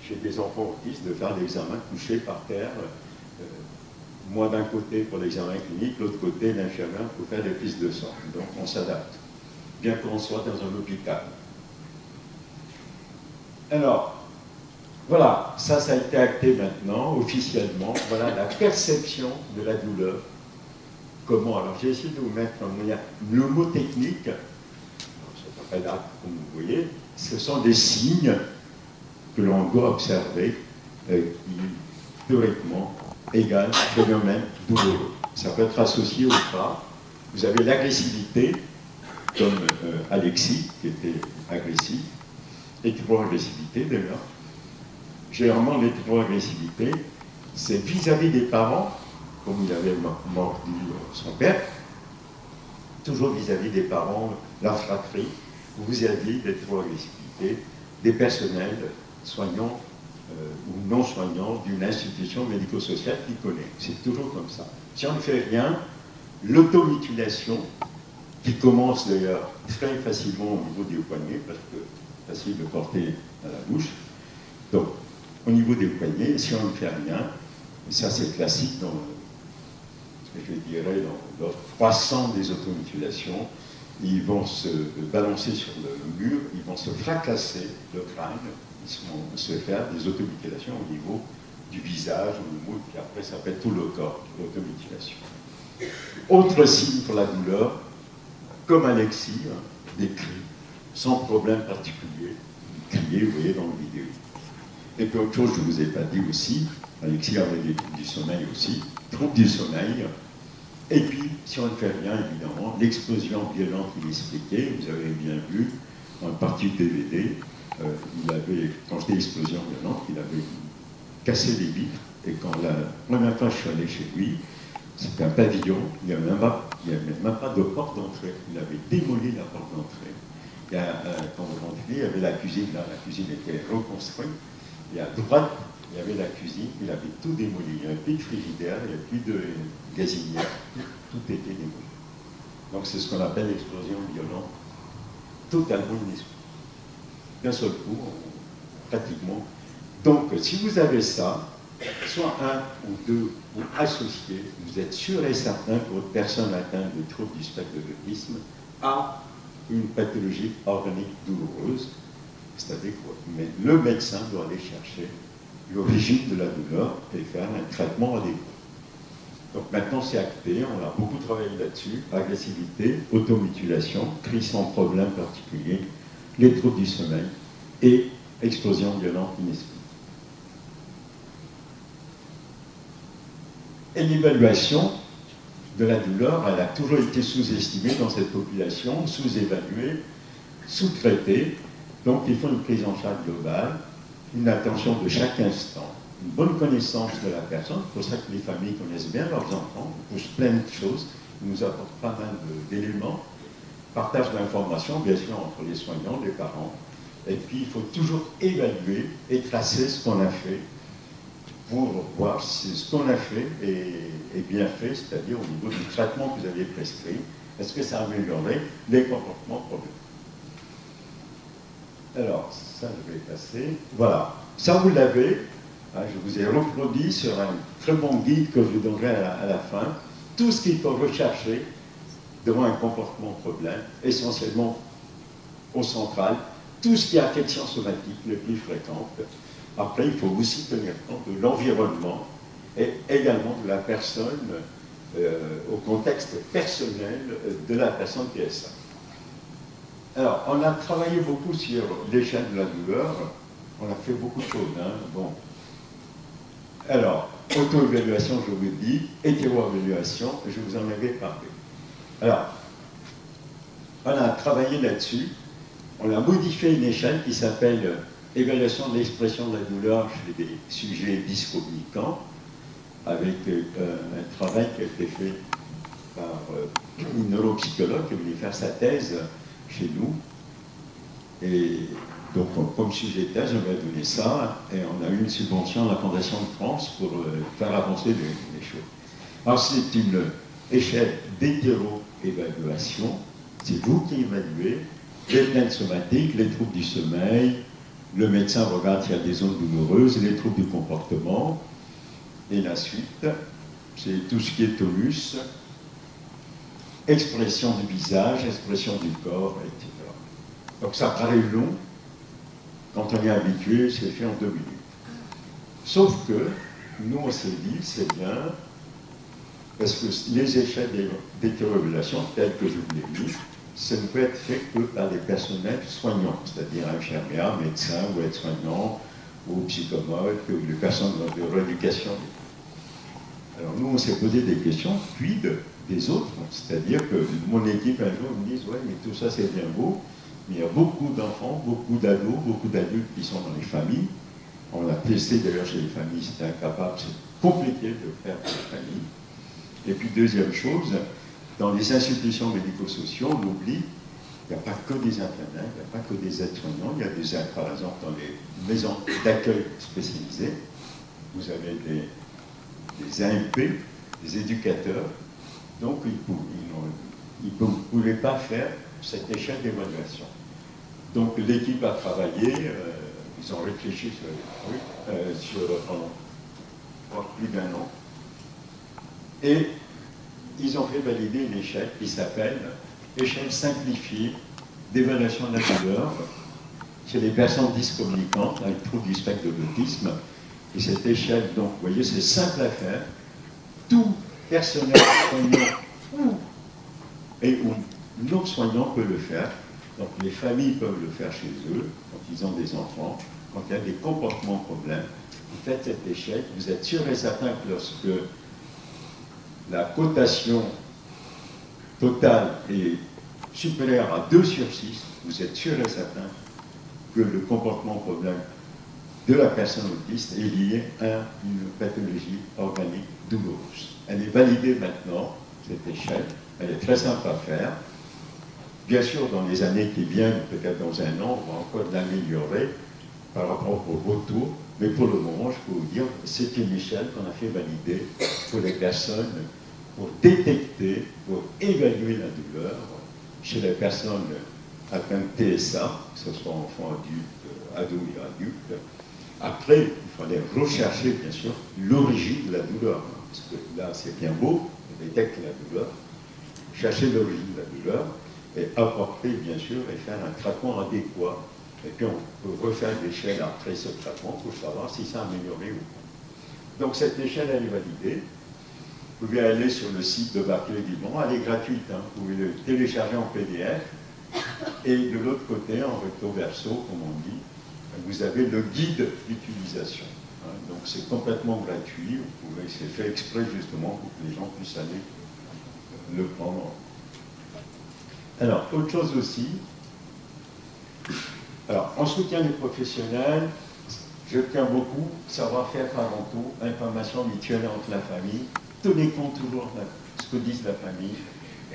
Speaker 2: chez des enfants autistes de faire l'examen couché par terre. Moi d'un côté pour l'examen clinique, l'autre côté l'infirmière pour faire des prises de sang. Donc on s'adapte, bien qu'on soit dans un hôpital. Alors, voilà, ça a été acté maintenant, officiellement. Voilà la perception de la douleur. Comment? Alors j'ai essayé de vous mettre le mot technique, ça s'appelle là, comme vous voyez, ce sont des signes que l'on doit observer qui, théoriquement, égale phénomène douloureux. Ça peut être associé ou pas. Vous avez l'agressivité, comme Alexis, qui était agressif, électro-agressivité d'ailleurs. Généralement, l'électro-agressivité, c'est vis-à-vis des parents, comme il avait mordu son père, toujours vis-à-vis des parents, la fratrie, vous aviez l'électro-agressivité des personnels soignants ou non soignants d'une institution médico-sociale qui connaît. C'est toujours comme ça. Si on ne fait rien, l'automutilation, qui commence d'ailleurs très facilement au niveau des poignets, parce que c'est facile de porter à la bouche, donc au niveau des poignets, si on ne fait rien, et ça c'est classique dans, je dirais, dans l'ordre croissant des automutilations, ils vont se balancer sur le mur, ils vont se fracasser le crâne, ils vont se faire des automutilations au niveau du visage ou le moule, puis après ça fait tout le corps, l'automutilation. Autre signe pour la douleur, comme Alexis, hein, des cris, sans problème particulier, crier, vous voyez dans la vidéo. Et puis autre chose, je ne vous ai pas dit aussi, Alexis avait des troubles du sommeil aussi, troubles du sommeil, et puis, si on ne fait rien, évidemment, l'explosion violente qu'il expliquait, vous avez bien vu, en partie DVD, il avait, quand je dis explosion violente, il avait cassé les vitres, et quand la première fois que je suis allé chez lui, c'était un pavillon, il n'y avait même pas de porte d'entrée, il avait démoli la porte d'entrée. Quand vous rentrez, il y avait la cuisine, là, la cuisine était reconstruite, et à droite, il y avait la cuisine, il avait tout démoli. Il n'y avait plus de frigidaire, il n'y avait plus de gazinière, tout était démoli. Donc c'est ce qu'on appelle l'explosion violente, totalement inexpliquée. D'un seul coup, pratiquement. Donc si vous avez ça, soit un ou deux, ou associés, vous êtes sûr et certain que votre personne atteinte de troubles du spectre de l'autisme a une pathologie organique douloureuse, c'est-à-dire que le médecin doit aller chercher l'origine de la douleur et faire un traitement adéquat. Donc maintenant c'est acté, on a beaucoup travaillé là-dessus, agressivité, automutilation, crise sans problème particulier, les troubles du sommeil et explosion violente inexpliquée. Et l'évaluation de la douleur, elle a toujours été sous-estimée dans cette population, sous-évaluée, sous-traitée. Donc il faut une prise en charge globale, une attention de chaque instant, une bonne connaissance de la personne. C'est pour ça que les familles connaissent bien leurs enfants, ils poussent plein de choses, ils nous apportent pas mal d'éléments, partage d'informations, bien sûr, entre les soignants, les parents. Et puis il faut toujours évaluer et tracer ce qu'on a fait pour voir si ce qu'on a fait est bien fait, c'est-à-dire au niveau du traitement que vous avez prescrit, est-ce que ça a amélioré les comportements problématiques. Alors, ça je vais passer. Voilà, ça vous l'avez, hein, je vous ai reproduit sur un très bon guide que je vous donnerai à la fin, tout ce qu'il faut rechercher devant un comportement problème, essentiellement au central, tout ce qui est affection somatique les plus fréquentes. Après, il faut aussi tenir compte de l'environnement et également de la personne, au contexte personnel de la personne PSA. Alors, on a travaillé beaucoup sur l'échelle de la douleur, on a fait beaucoup de choses. Hein. Bon. Alors, auto-évaluation, je vous dis, hétéro-évaluation, je vous en avais parlé. Alors, on a travaillé là-dessus, on a modifié une échelle qui s'appelle évaluation de l'expression de la douleur chez des sujets dyscommunicants, avec un travail qui a été fait par une neuropsychologue qui voulait faire sa thèse chez nous. Et donc, comme sujet de thèse, on lui a donné ça, et on a eu une subvention de la Fondation de France pour faire avancer les choses. Alors, c'est une échelle d'hétéro-évaluation. C'est vous qui évaluez les plaintes somatiques, les troubles du sommeil. Le médecin regarde s'il y a des zones douloureuses, les troubles du comportement. Et la suite, c'est tout ce qui est tonus, expression du visage, expression du corps, etc. Donc ça paraît long. Quand on est habitué, c'est fait en 2 minutes. Sauf que, nous on s'est dit, c'est bien, parce que les échelles d'hétéro-évaluation, telles que je vous l'ai mis, ça ne peut être fait que par des personnels soignants, c'est-à-dire infirmières, médecins ou aides-soignants, ou psychologues, ou les personnes de rééducation. Alors nous, on s'est posé des questions, puis des autres, c'est-à-dire que mon équipe un jour me dit, ouais, mais tout ça c'est bien beau, mais il y a beaucoup d'enfants, beaucoup d'ados, beaucoup d'adultes qui sont dans les familles. On a testé d'ailleurs chez les familles, c'était incapable, c'est compliqué de faire pour les familles. Et puis deuxième chose, dans les institutions médico-sociaux, on oublie, il n'y a pas que des infirmières, il n'y a pas que des aides-soignants, il y a des aides, par exemple, dans les maisons d'accueil spécialisées, vous avez des AMP, des éducateurs, donc ils ne pouvaient pas faire cette échelle d'évaluation. Donc l'équipe a travaillé, ils ont réfléchi pendant plus d'1 an, et ils ont fait valider une échelle qui s'appelle échelle simplifiée d'évaluation de la douleur chez les personnes dyscommunicantes avec trouble du spectre de l'autisme. Et cette échelle, donc, vous voyez, c'est simple à faire. Tout personnel soignant ou non-soignant peut le faire. Donc les familles peuvent le faire chez eux, quand ils ont des enfants, quand il y a des comportements problèmes. Vous faites cette échelle, vous êtes sûr et certain que lorsque la cotation totale est supérieure à 2 sur 6, vous êtes sûr et certain que le comportement problème de la personne autiste est lié à une pathologie organique douloureuse. Elle est validée maintenant, cette échelle, elle est très simple à faire. Bien sûr, dans les années qui viennent, peut-être dans un an, on va encore l'améliorer par rapport au retour, mais pour le moment, je peux vous dire, c'est une échelle qu'on a fait valider pour les personnes, pour détecter, pour évaluer la douleur chez les personnes atteintes de TSA, que ce soit enfants, adultes, ados et adultes. Après, il fallait rechercher, bien sûr, l'origine de la douleur. Parce que là, c'est bien beau, on détecte la douleur, chercher l'origine de la douleur, et apporter, bien sûr, et faire un traitement adéquat. Et puis, on peut refaire l'échelle après ce traitement pour savoir si ça a amélioré ou pas. Donc, cette échelle, elle est validée. Vous pouvez aller sur le site de Barclay-Vivant, elle est gratuite, hein. Vous pouvez le télécharger en PDF. Et de l'autre côté, en recto verso, comme on dit, vous avez le guide d'utilisation. Hein. Donc, c'est complètement gratuit. C'est fait exprès, justement, pour que les gens puissent aller le prendre. Alors, autre chose aussi, alors, en soutien des professionnels, je tiens beaucoup, savoir-faire avant tout, information mutuelle entre la famille, tenez compte toujours de ce que disent la famille,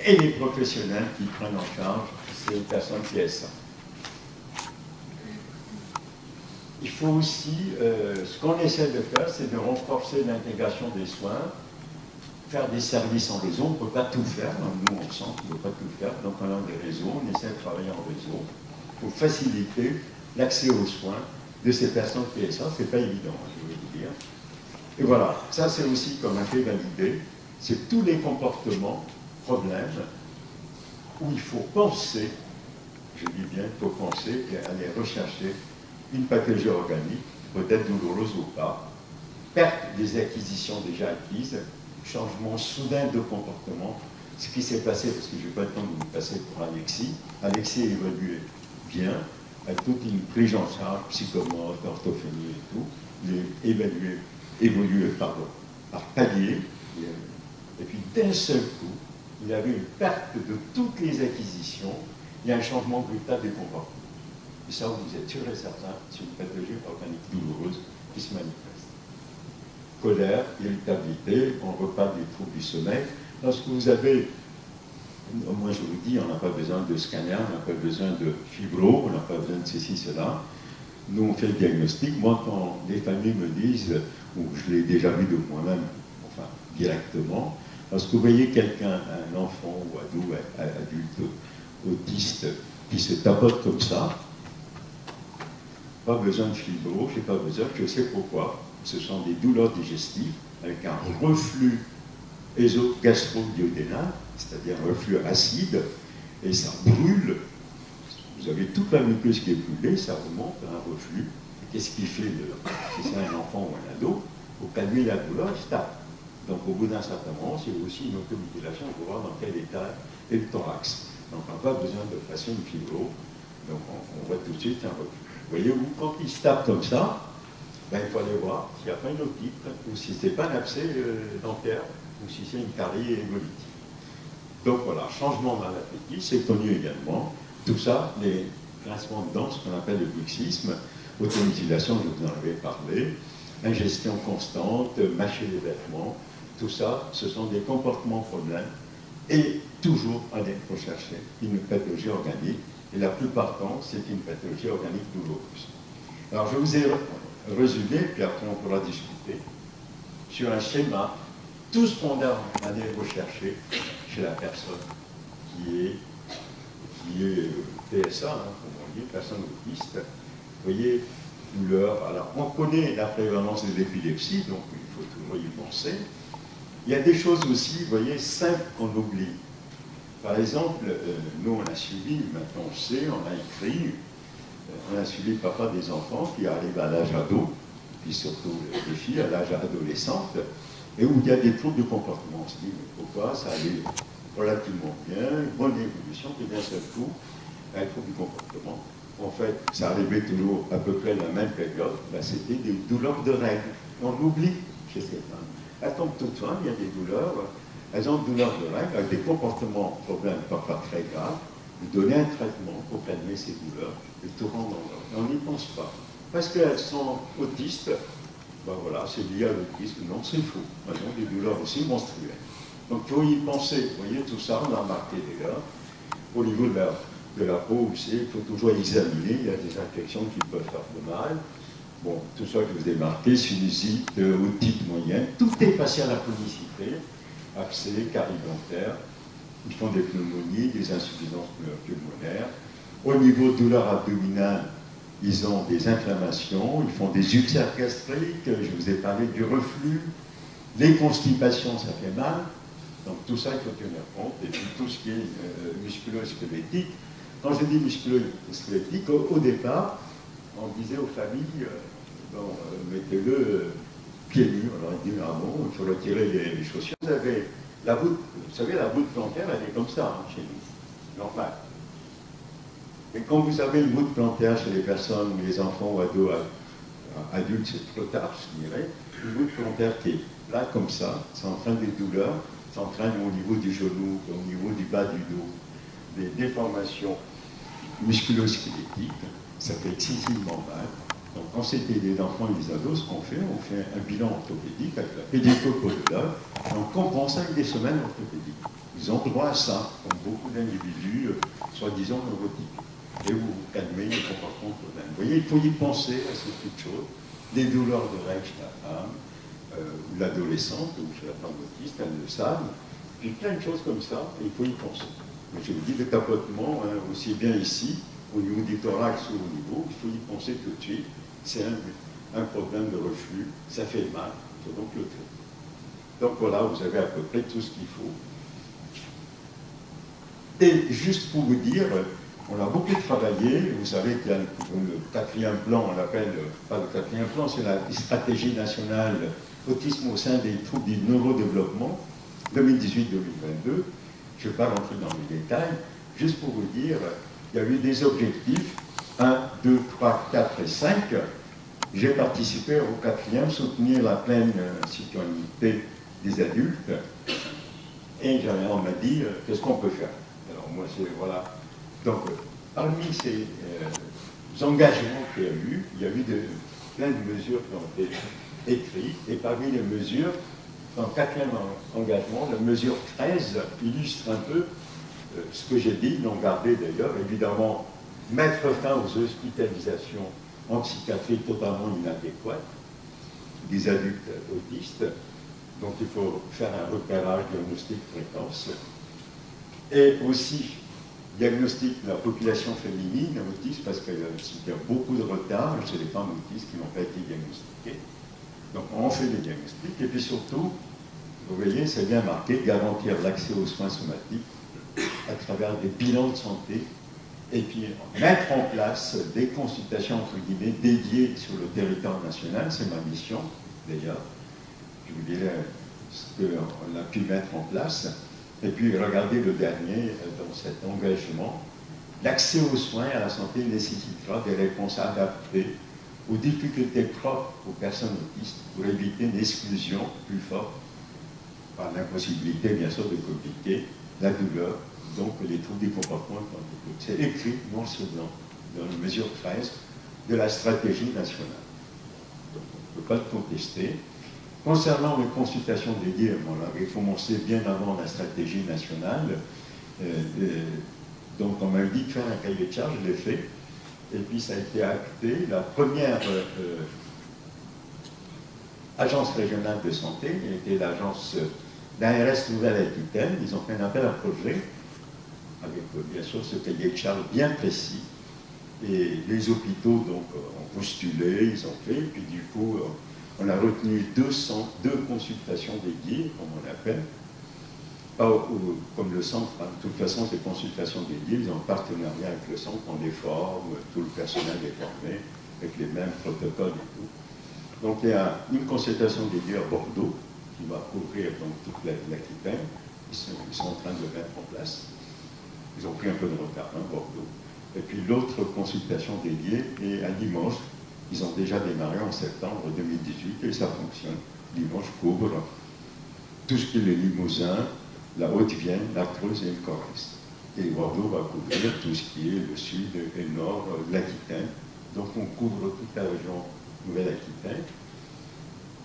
Speaker 2: et les professionnels qui prennent en charge ces personnes TSA. Il faut aussi, ce qu'on essaie de faire, c'est de renforcer l'intégration des soins, faire des services en réseau, on ne peut pas tout faire, nous on sent qu'on ne peut pas tout faire, donc on a des réseaux, on essaie de travailler en réseau pour faciliter l'accès aux soins de ces personnes TSA, c'est pas évident, je vais vous dire. Et voilà, ça c'est aussi comme un fait validé, c'est tous les comportements, problèmes, où il faut penser, je dis bien, il faut penser et aller rechercher une pathologie organique, peut-être douloureuse ou pas, perte des acquisitions déjà acquises, changement soudain de comportement, ce qui s'est passé, parce que je n'ai pas le temps de vous passer pour Alexis. Alexis a évolué bien, avec toute une prise en charge, psychomote, orthophonie et tout. Il est évolué par palier, et puis d'un seul coup, il avait une perte de toutes les acquisitions, il y a un changement brutal des comportements. Et ça, vous êtes sûr et certain, c'est une pathologie organique douloureuse qui se manifeste. Colère, irritabilité, on reparle des troubles du sommeil. Lorsque vous avez, moi je vous dis, on n'a pas besoin de scanner, on n'a pas besoin de fibro, on n'a pas besoin de ceci, cela. Nous, on fait le diagnostic. Moi, quand les familles me disent, ou je l'ai déjà vu de moi-même, enfin, directement, lorsque vous voyez quelqu'un, un enfant ou ado, adulte, autiste, qui se tapote comme ça, pas besoin de fibro, j'ai pas besoin, je sais pourquoi. Ce sont des douleurs digestives avec un reflux gastro-duodénal, c'est-à-dire un reflux acide, et ça brûle. Vous avez toute la muqueuse qui est brûlée, ça remonte à un reflui. Et qu'est-ce qu'il fait si c'est un enfant ou un ado? Pour calmer la douleur, il se tape. Donc au bout d'un certain moment, c'est aussi une automutilation pour voir dans quel état est le thorax. Donc on n'a pas besoin de passer une fibro, donc on voit tout de suite un reflux. Voyez-vous, quand il se tape comme ça, ben, il faut aller voir s'il n'y a pas une otite, ou si ce n'est pas un abcès dentaire, ou si c'est une carie hémolytique. Donc voilà, changement dans l'appétit, c'est connu également. Tout ça, les grincements de dents, ce qu'on appelle le bruxisme, automutilation, je vous en avais parlé, ingestion constante, mâcher les vêtements, tout ça, ce sont des comportements problèmes, et toujours aller rechercher une pathologie organique. Et la plupart du temps, c'est une pathologie organique douloureuse. Alors, je vous ai résumé, puis après on pourra discuter, sur un schéma, tout ce qu'on a aller rechercher chez la personne qui est PSA, hein, comme on dit, personne autiste. Vous voyez, douleur. Alors, on connaît la prévalence de l'épilepsie, donc il faut toujours y penser. Il y a des choses aussi, vous voyez, simples qu'on oublie. Par exemple, nous, on a suivi, maintenant on sait, on a écrit, on a suivi le papa des enfants qui arrive à l'âge ado, puis surtout les filles à l'âge adolescent, et où il y a des troubles de comportement. On se dit, mais pourquoi ça allait relativement bien, une bonne évolution, puis d'un seul coup, un trouble du comportement. En fait, ça arrivait toujours à peu près à la même période, ben, c'était des douleurs de règles. On oublie chez ces femmes. Elles tombent toutes femmes, il y a des douleurs, elles ont des douleurs de règles, avec des comportements, problèmes parfois très graves, vous donnez un traitement pour calmer ces douleurs, et tout rend dans l'ordre. On n'y pense pas. Parce qu'elles sont autistes, ben voilà, c'est lié à l'autisme. Non, c'est faux. Elles ont des douleurs aussi monstrueuses. Donc il faut y penser. Vous voyez, tout ça, on a remarqué déjà. Au niveau de la peau aussi, il faut toujours examiner. Il y a des infections qui peuvent faire de mal. Bon, tout ça que je vous ai marqué, sinusite, otite moyenne, tout est passé à la chronicité, abcès, carie dentaire. Ils font des pneumonies, des insuffisances pulmonaires. Au niveau de douleur abdominale, ils ont des inflammations, ils font des ulcères gastriques, je vous ai parlé du reflux, les constipations, ça fait mal. Donc tout ça, il faut tenir compte. Et puis tout ce qui est musculo-squelettique. Quand je dis musculo-squelettique, au départ, on disait aux familles, bon, mettez-le pieds nus. Alors on dit, ah bon, il faut retirer les chaussures. Vous avez la voûte, vous savez, la voûte plantaire, elle est comme ça, hein, chez nous, normal. Et quand vous avez une voûte plantaire chez les personnes, les enfants ou ados, adultes, c'est trop tard, je dirais, une voûte plantaire qui est là, comme ça entraîne des douleurs, ça entraîne au niveau du genou, au niveau du bas du dos, des déformations musculo-squelettiques, ça fait excessivement mal. Donc quand c'était des enfants et des ados, ce qu'on fait, on fait un bilan orthopédique avec la pédicopodologue, et on compense avec des semaines orthopédiques. Ils ont droit à ça, comme beaucoup d'individus, soi-disant neurotypiques. Et vous calmez les comportements problèmes. Vous voyez, il faut y penser à ces petites choses. Des douleurs de règles chez la femme, ou l'adolescente, ou chez la femme autiste, elles le savent. Puis plein de choses comme ça, et il faut y penser. Mais je vous dis, le tapotement, hein, aussi bien ici, au niveau du thorax ou au niveau, il faut y penser tout de suite. C'est un problème de reflux, ça fait mal, il faut donc le traiter. Donc voilà, vous avez à peu près tout ce qu'il faut. Et juste pour vous dire, on a beaucoup travaillé, vous savez qu'il y a le quatrième plan, on l'appelle, pas le quatrième plan, c'est la stratégie nationale autisme au sein des troubles du neurodéveloppement, 2018-2022. Je ne vais pas rentrer dans les détails, juste pour vous dire, il y a eu des objectifs, 1, 2, 3, 4 et 5. J'ai participé au quatrième, soutenir la pleine citoyenneté des adultes. Et on m'a dit, qu'est-ce qu'on peut faire? Alors moi, c'est, voilà. Donc, parmi ces engagements qu'il y a eu, plein de mesures qui ont été écrites. Et parmi les mesures, dans le quatrième engagement, la mesure 13 illustre un peu ce que j'ai dit, ils l'ont gardé d'ailleurs, évidemment, mettre fin aux hospitalisations en psychiatrie totalement inadéquates des adultes autistes. Donc il faut faire un repérage diagnostic précoce. Et aussi, diagnostic de la population féminine autiste, parce qu'il y a beaucoup de retard chez les femmes autistes qui n'ont pas été diagnostiquées. Donc on fait des diagnostics, et puis surtout, vous voyez, c'est bien marqué, garantir l'accès aux soins somatiques à travers des bilans de santé, et puis mettre en place des consultations, entre guillemets, dédiées sur le territoire national, c'est ma mission, d'ailleurs. Je vous dirai ce qu'on a pu mettre en place. Et puis, regardez le dernier dans cet engagement. L'accès aux soins et à la santé nécessitera des réponses adaptées aux difficultés propres aux personnes autistes pour éviter une exclusion plus forte par l'impossibilité, bien sûr, de communiquer, la douleur, donc les troubles du comportement. C'est écrit noir sur blanc dans la mesure 13 de la stratégie nationale. Donc, on ne peut pas le contester. Concernant les consultations dédiées, on avait commencé bien avant la stratégie nationale. Donc on m'a dit de faire un cahier de charge, je l'ai fait. Et puis ça a été acté. La première agence régionale de santé, qui était l'agence d'ARS Nouvelle-Aquitaine, ils ont fait un appel à projet, avec bien sûr ce cahier de charge bien précis. Et les hôpitaux donc, ont postulé, ils ont fait, puis du coup, on a retenu 2 consultations dédiées, comme on l'appelle. Pas comme le centre, hein. De toute façon, ces consultations dédiées, ils ont un partenariat avec le centre, on les forme, tout le personnel est formé, avec les mêmes protocoles et tout. Donc il y a une consultation dédiée à Bordeaux, qui va couvrir donc toute l'Aquitaine. Ils sont en train de le mettre en place. Ils ont pris un peu de retard, hein, Bordeaux. Et puis l'autre consultation dédiée est à Limoges. Ils ont déjà démarré en septembre 2018 et ça fonctionne. Limoges couvre tout ce qui est le Limousin, la Haute-Vienne, la Creuse et le Corrèze. Et Bordeaux va couvrir tout ce qui est le sud et le nord de l'Aquitaine. Donc on couvre toute la région Nouvelle-Aquitaine.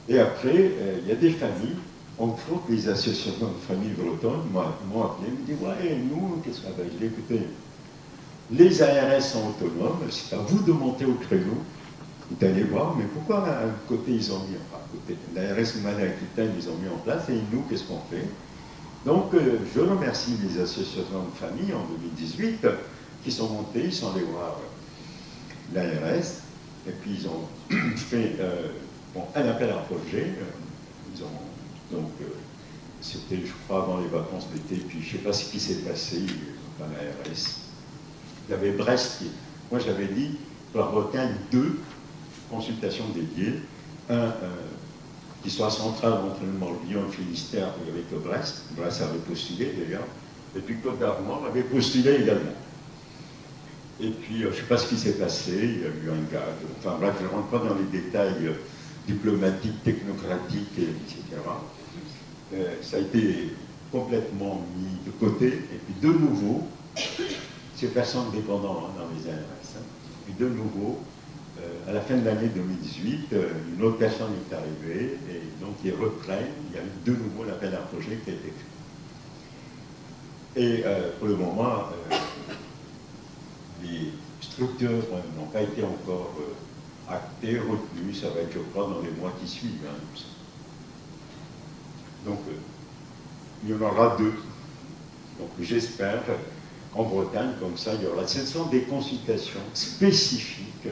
Speaker 2: Et après, il y a des familles, entre autres les associations de familles bretonnes, m'ont appelé, me dit ouais, nous, qu'est-ce qu'on va dire? Écoutez, les ARS sont autonomes, c'est à vous de monter au créneau, d'aller voir, mais pourquoi à côté ils ont mis, enfin, à côté, l'ARS Nouvelle-Aquitaine, ils ont mis en place, et nous, qu'est-ce qu'on fait? Donc, je remercie les associations de familles en 2018 qui sont montées, ils sont allés voir l'ARS, et puis ils ont fait un appel à projet. Ils ont, donc, c'était, je crois, avant les vacances d'été, puis je ne sais pas ce qui s'est passé dans l'ARS. Il y avait Brest, moi j'avais dit, pour la Bretagne, 2 consultations dédiées, un qui soit central entre le Morbihan et le Finistère avec le Brest. Brest avait postulé d'ailleurs, et puis Côte d'Armor avait postulé également. Et puis, je ne sais pas ce qui s'est passé, il y a eu un gars, enfin bref, je ne rentre pas dans les détails diplomatiques, technocratiques, etc. Ça a été complètement mis de côté, et puis de nouveau, ces personnes dépendantes dans les ARS, et puis de nouveau, à la fin de l'année 2018, une autre personne est arrivée, et donc ils reprennent, il y a eu de nouveau l'appel à projet qui a été fait. Et pour le moment, les structures n'ont pas été encore actées, retenues, ça va être, je crois, dans les mois qui suivent. Hein. Donc, il y en aura 2. Donc, j'espère, en Bretagne, comme ça, il y aura. Ce sont des consultations spécifiques,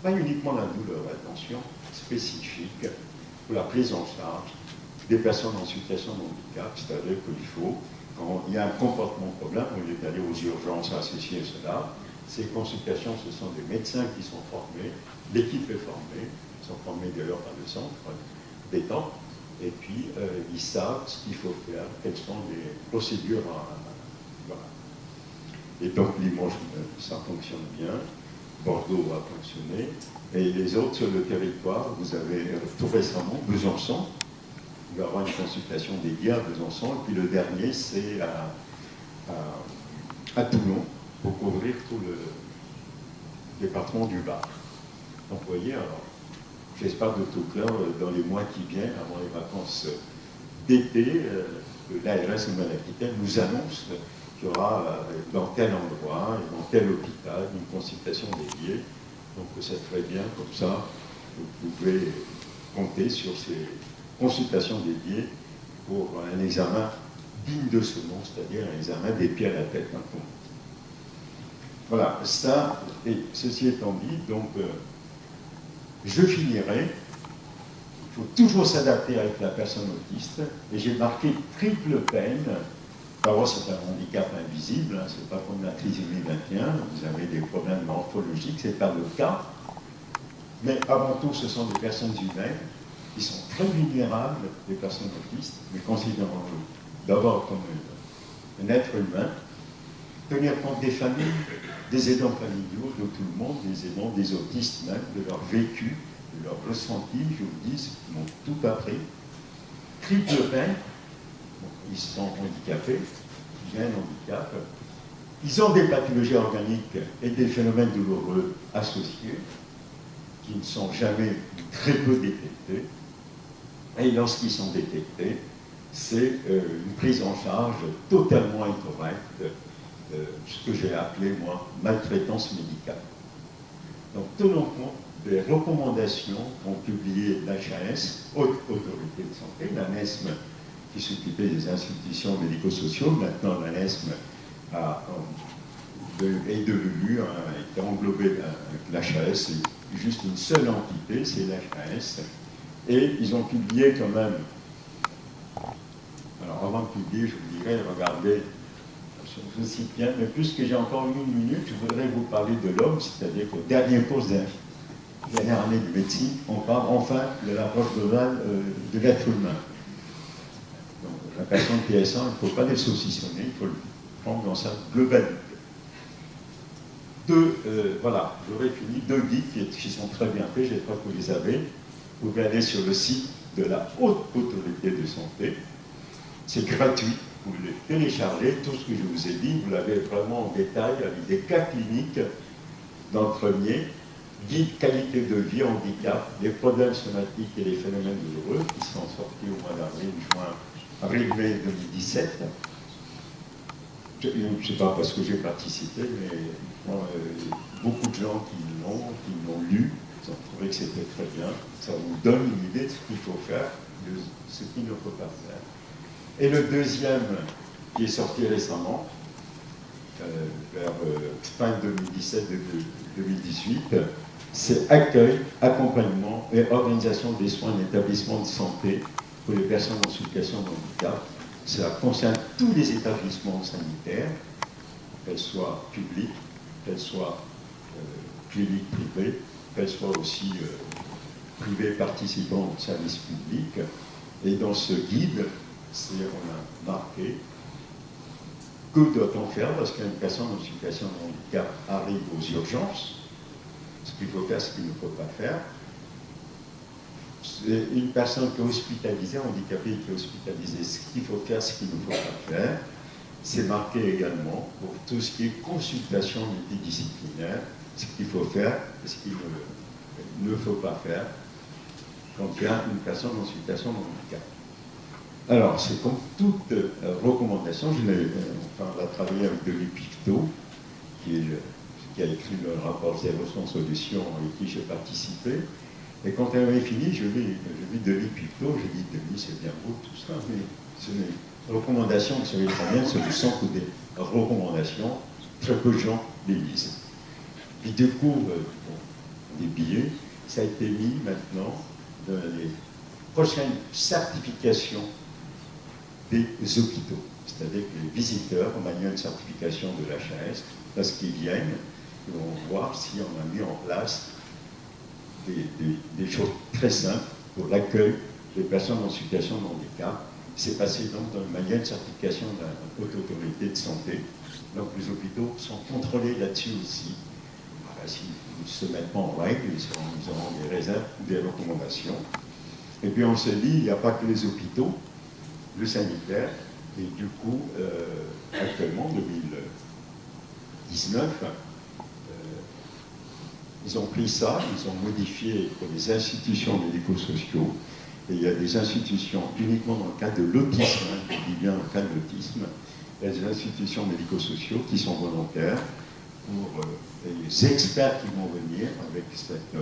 Speaker 2: pas uniquement la douleur, attention, spécifiques pour la prise en charge des personnes en situation de handicap, c'est-à-dire qu'il faut, quand il y a un comportement problème, au lieu d'aller aux urgences associées à cela, ces consultations, ce sont des médecins qui sont formés, l'équipe est formée, ils sont formés d'ailleurs par le centre d'étang, et puis ils savent ce qu'il faut faire, quelles sont les procédures. Voilà. Et donc Limoges, ça fonctionne bien. Bordeaux va fonctionner, et les autres sur le territoire, vous avez tout récemment Besançon, il va y avoir une consultation dédiée à Besançon, et puis le dernier c'est à Toulon, pour couvrir tout le département du Var. Donc vous voyez, alors, j'espère de tout cœur, dans les mois qui viennent, avant les vacances d'été, l'ARS Nouvelle-Aquitaine nous annonce qu'il y aura dans tel endroit, dans tel hôpital, une consultation dédiée. Donc ça serait bien, comme ça, vous pouvez compter sur ces consultations dédiées pour un examen digne de ce nom, c'est-à-dire un examen des pieds à la tête. Hein, comme on dit. Voilà, ça, et ceci étant dit, donc, je finirai. Il faut toujours s'adapter avec la personne autiste, et j'ai marqué triple peine. D'abord, c'est un handicap invisible, hein, c'est pas comme la trisomie 21, vous avez des problèmes morphologiques, c'est pas le cas. Mais avant tout, ce sont des personnes humaines qui sont très vulnérables, les personnes autistes, mais considérons-le d'abord comme un être humain, tenir compte des familles, des aidants familiaux, de tout le monde, des aidants, des autistes même, de leur vécu, de leur ressenti, je vous dis, ils m'ont tout appris. Triple peine. Ils sont handicapés, il y a un handicap, ils ont des pathologies organiques et des phénomènes douloureux associés qui ne sont jamais très peu détectés. Et lorsqu'ils sont détectés, c'est une prise en charge totalement incorrecte, ce que j'ai appelé, moi, maltraitance médicale. Donc tenons compte des recommandations qu'ont publiées l'HAS, Haute Autorité de Santé, l'ANESM, qui s'occupait des institutions médico-sociaux. Maintenant, l'ANESM est devenue, a été englobée avec l'HAS, c'est juste une seule entité, c'est l'HAS. Et ils ont publié quand même. Alors, avant de publier, je vous dirais, regardez, je cite bien, mais puisque j'ai encore une minute, je voudrais vous parler de l'homme, c'est-à-dire qu'au dernier poste d'infirmier. dernière année de médecine, on parle enfin de l'approche globale de l'être humain. Donc, la personne PSA, il ne faut pas les saucissonner, il faut le prendre dans sa globalité. Voilà, j'aurais fini, 2 guides qui sont très bien faits, j'espère que vous les avez. Vous pouvez aller sur le site de la Haute Autorité de Santé. C'est gratuit, vous le téléchargez, tout ce que je vous ai dit, vous l'avez vraiment en détail avec des cas cliniques dans le premier, guide qualité de vie, handicap, les problèmes somatiques et les phénomènes douloureux qui sont sortis au mois d'avril, avril-mai 2017. Je ne sais pas parce que j'ai participé, mais beaucoup de gens qui l'ont lu, ils ont trouvé que c'était très bien. Ça vous donne une idée de ce qu'il faut faire, de ce qu'il ne faut pas faire. Et le deuxième, qui est sorti récemment, vers fin 2017-2018, c'est accueil, accompagnement et organisation des soins en établissement de santé pour les personnes en situation de handicap. Ça concerne tous les établissements sanitaires, qu'elles soient publics, qu'elles soient cliniques privées, qu'elles soient aussi privées participant au service public. Et dans ce guide, on a marqué que doit-on faire lorsqu'une personne en situation de handicap arrive aux urgences, ce qu'il faut faire, ce qu'il ne faut pas faire. C'est une personne qui est hospitalisée, handicapée qui est hospitalisée, ce qu'il faut faire, ce qu'il ne faut pas faire. C'est marqué également pour tout ce qui est consultation multidisciplinaire, ce qu'il faut faire et ce qu'il ne faut pas faire quand il y a une personne en situation de handicap. Alors, c'est comme toute recommandation, on a travaillé avec Denis Pictot, qui a écrit le rapport Zéro sans solution, avec qui j'ai participé. Et quand elle avait fini, je vis Denis Pictot, j'ai dit, Denis, c'est bien beau tout ça, mais ce n'est recommandations, vous savez très bien, ce ne sont que des recommandations, très peu de gens les lisent. Puis du coup, des billets, ça a été mis maintenant dans les prochaines certifications des hôpitaux. C'est-à-dire que les visiteurs, on a eu une certification de l'HAS, parce qu'ils viennent, ils vont voir si on a mis en place des choses très simples pour l'accueil des personnes en situation de handicap. C'est passé donc dans une manière de certification de la Haute Autorité de Santé. Donc les hôpitaux sont contrôlés là-dessus aussi. Voilà, s'ils ne se mettent pas en règle, ils auront des réserves ou des recommandations. Et puis on se dit, il n'y a pas que les hôpitaux, le sanitaire, et du coup, actuellement, 2019, ils ont pris ça, ils ont modifié pour les institutions médico-sociaux, et il y a des institutions uniquement dans le cadre de l'autisme, je dis bien dans le cadre de l'autisme, il y a des institutions médico-sociaux qui sont volontaires pour les experts qui vont venir avec cette...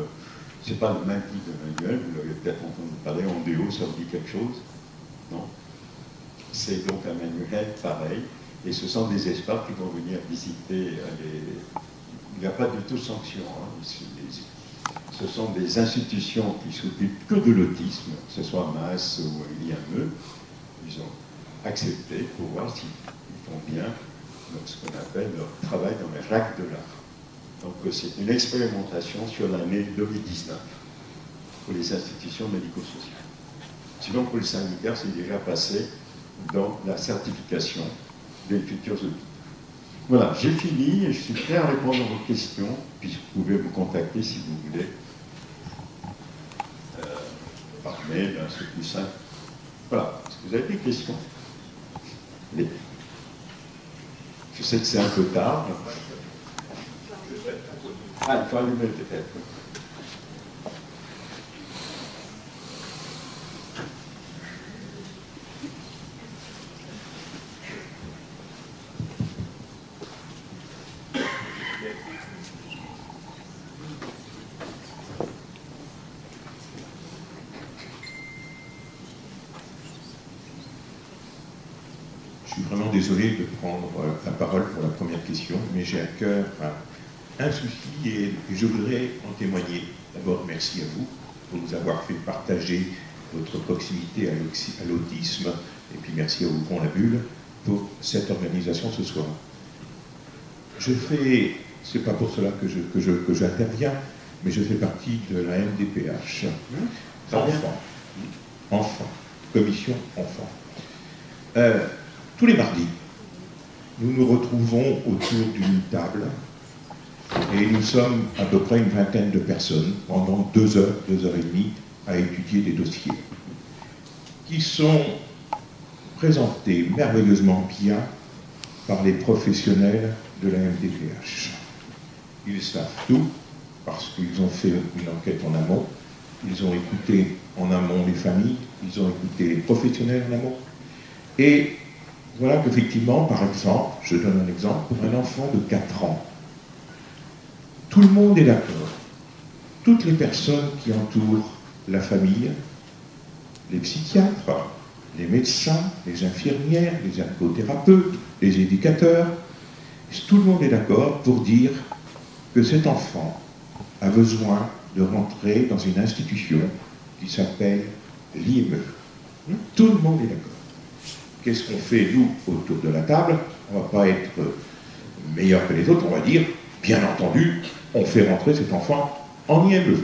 Speaker 2: c'est pas le même type de manuel, vous l'avez peut-être entendu parler, Ondéo, ça vous dit quelque chose? Non? C'est donc un manuel pareil, et ce sont des experts qui vont venir visiter il n'y a pas du tout de sanction. Hein. Ce sont des institutions qui s'occupent que de l'autisme, que ce soit MAS ou l'IME. Ils ont accepté pour voir s'ils font bien ce qu'on appelle leur travail dans les règles de l'art. Donc c'est une expérimentation sur l'année 2019 pour les institutions médico-sociales. Sinon pour le sanitaire, c'est déjà passé dans la certification des futurs hôpitaux. Voilà, j'ai fini et je suis prêt à répondre à vos questions, puis vous pouvez me contacter si vous voulez. Par mail, c'est plus simple. Voilà, est-ce que vous avez des questions? Allez. Je sais que c'est un peu tard. Ah, il faut allumer peut-être.
Speaker 6: Je suis vraiment désolé de prendre la parole pour la première question, mais j'ai à cœur un souci et je voudrais en témoigner. D'abord, merci à vous pour nous avoir fait partager votre proximité à l'autisme, et puis merci à vous, Pont la Bulle, pour cette organisation ce soir. C'est pas pour cela que j'interviens, mais je fais partie de la MDPH. Enfants. Commission enfants. Tous les mardis, nous nous retrouvons autour d'une table et nous sommes à peu près une vingtaine de personnes pendant 2 heures, 2 heures et demie à étudier des dossiers qui sont présentés merveilleusement bien par les professionnels de la MDPH. Ils savent tout parce qu'ils ont fait une enquête en amont, ils ont écouté en amont les familles, ils ont écouté les professionnels en amont. Et voilà qu'effectivement, par exemple, je donne un exemple, pour un enfant de 4 ans, tout le monde est d'accord. Toutes les personnes qui entourent la famille, les psychiatres, les médecins, les infirmières, les ergothérapeutes, les éducateurs, tout le monde est d'accord pour dire que cet enfant a besoin de rentrer dans une institution qui s'appelle l'IME. Tout le monde est d'accord. Qu'est-ce qu'on fait, nous, autour de la table? On ne va pas être meilleur que les autres, on va dire, bien entendu, on fait rentrer cet enfant en IME.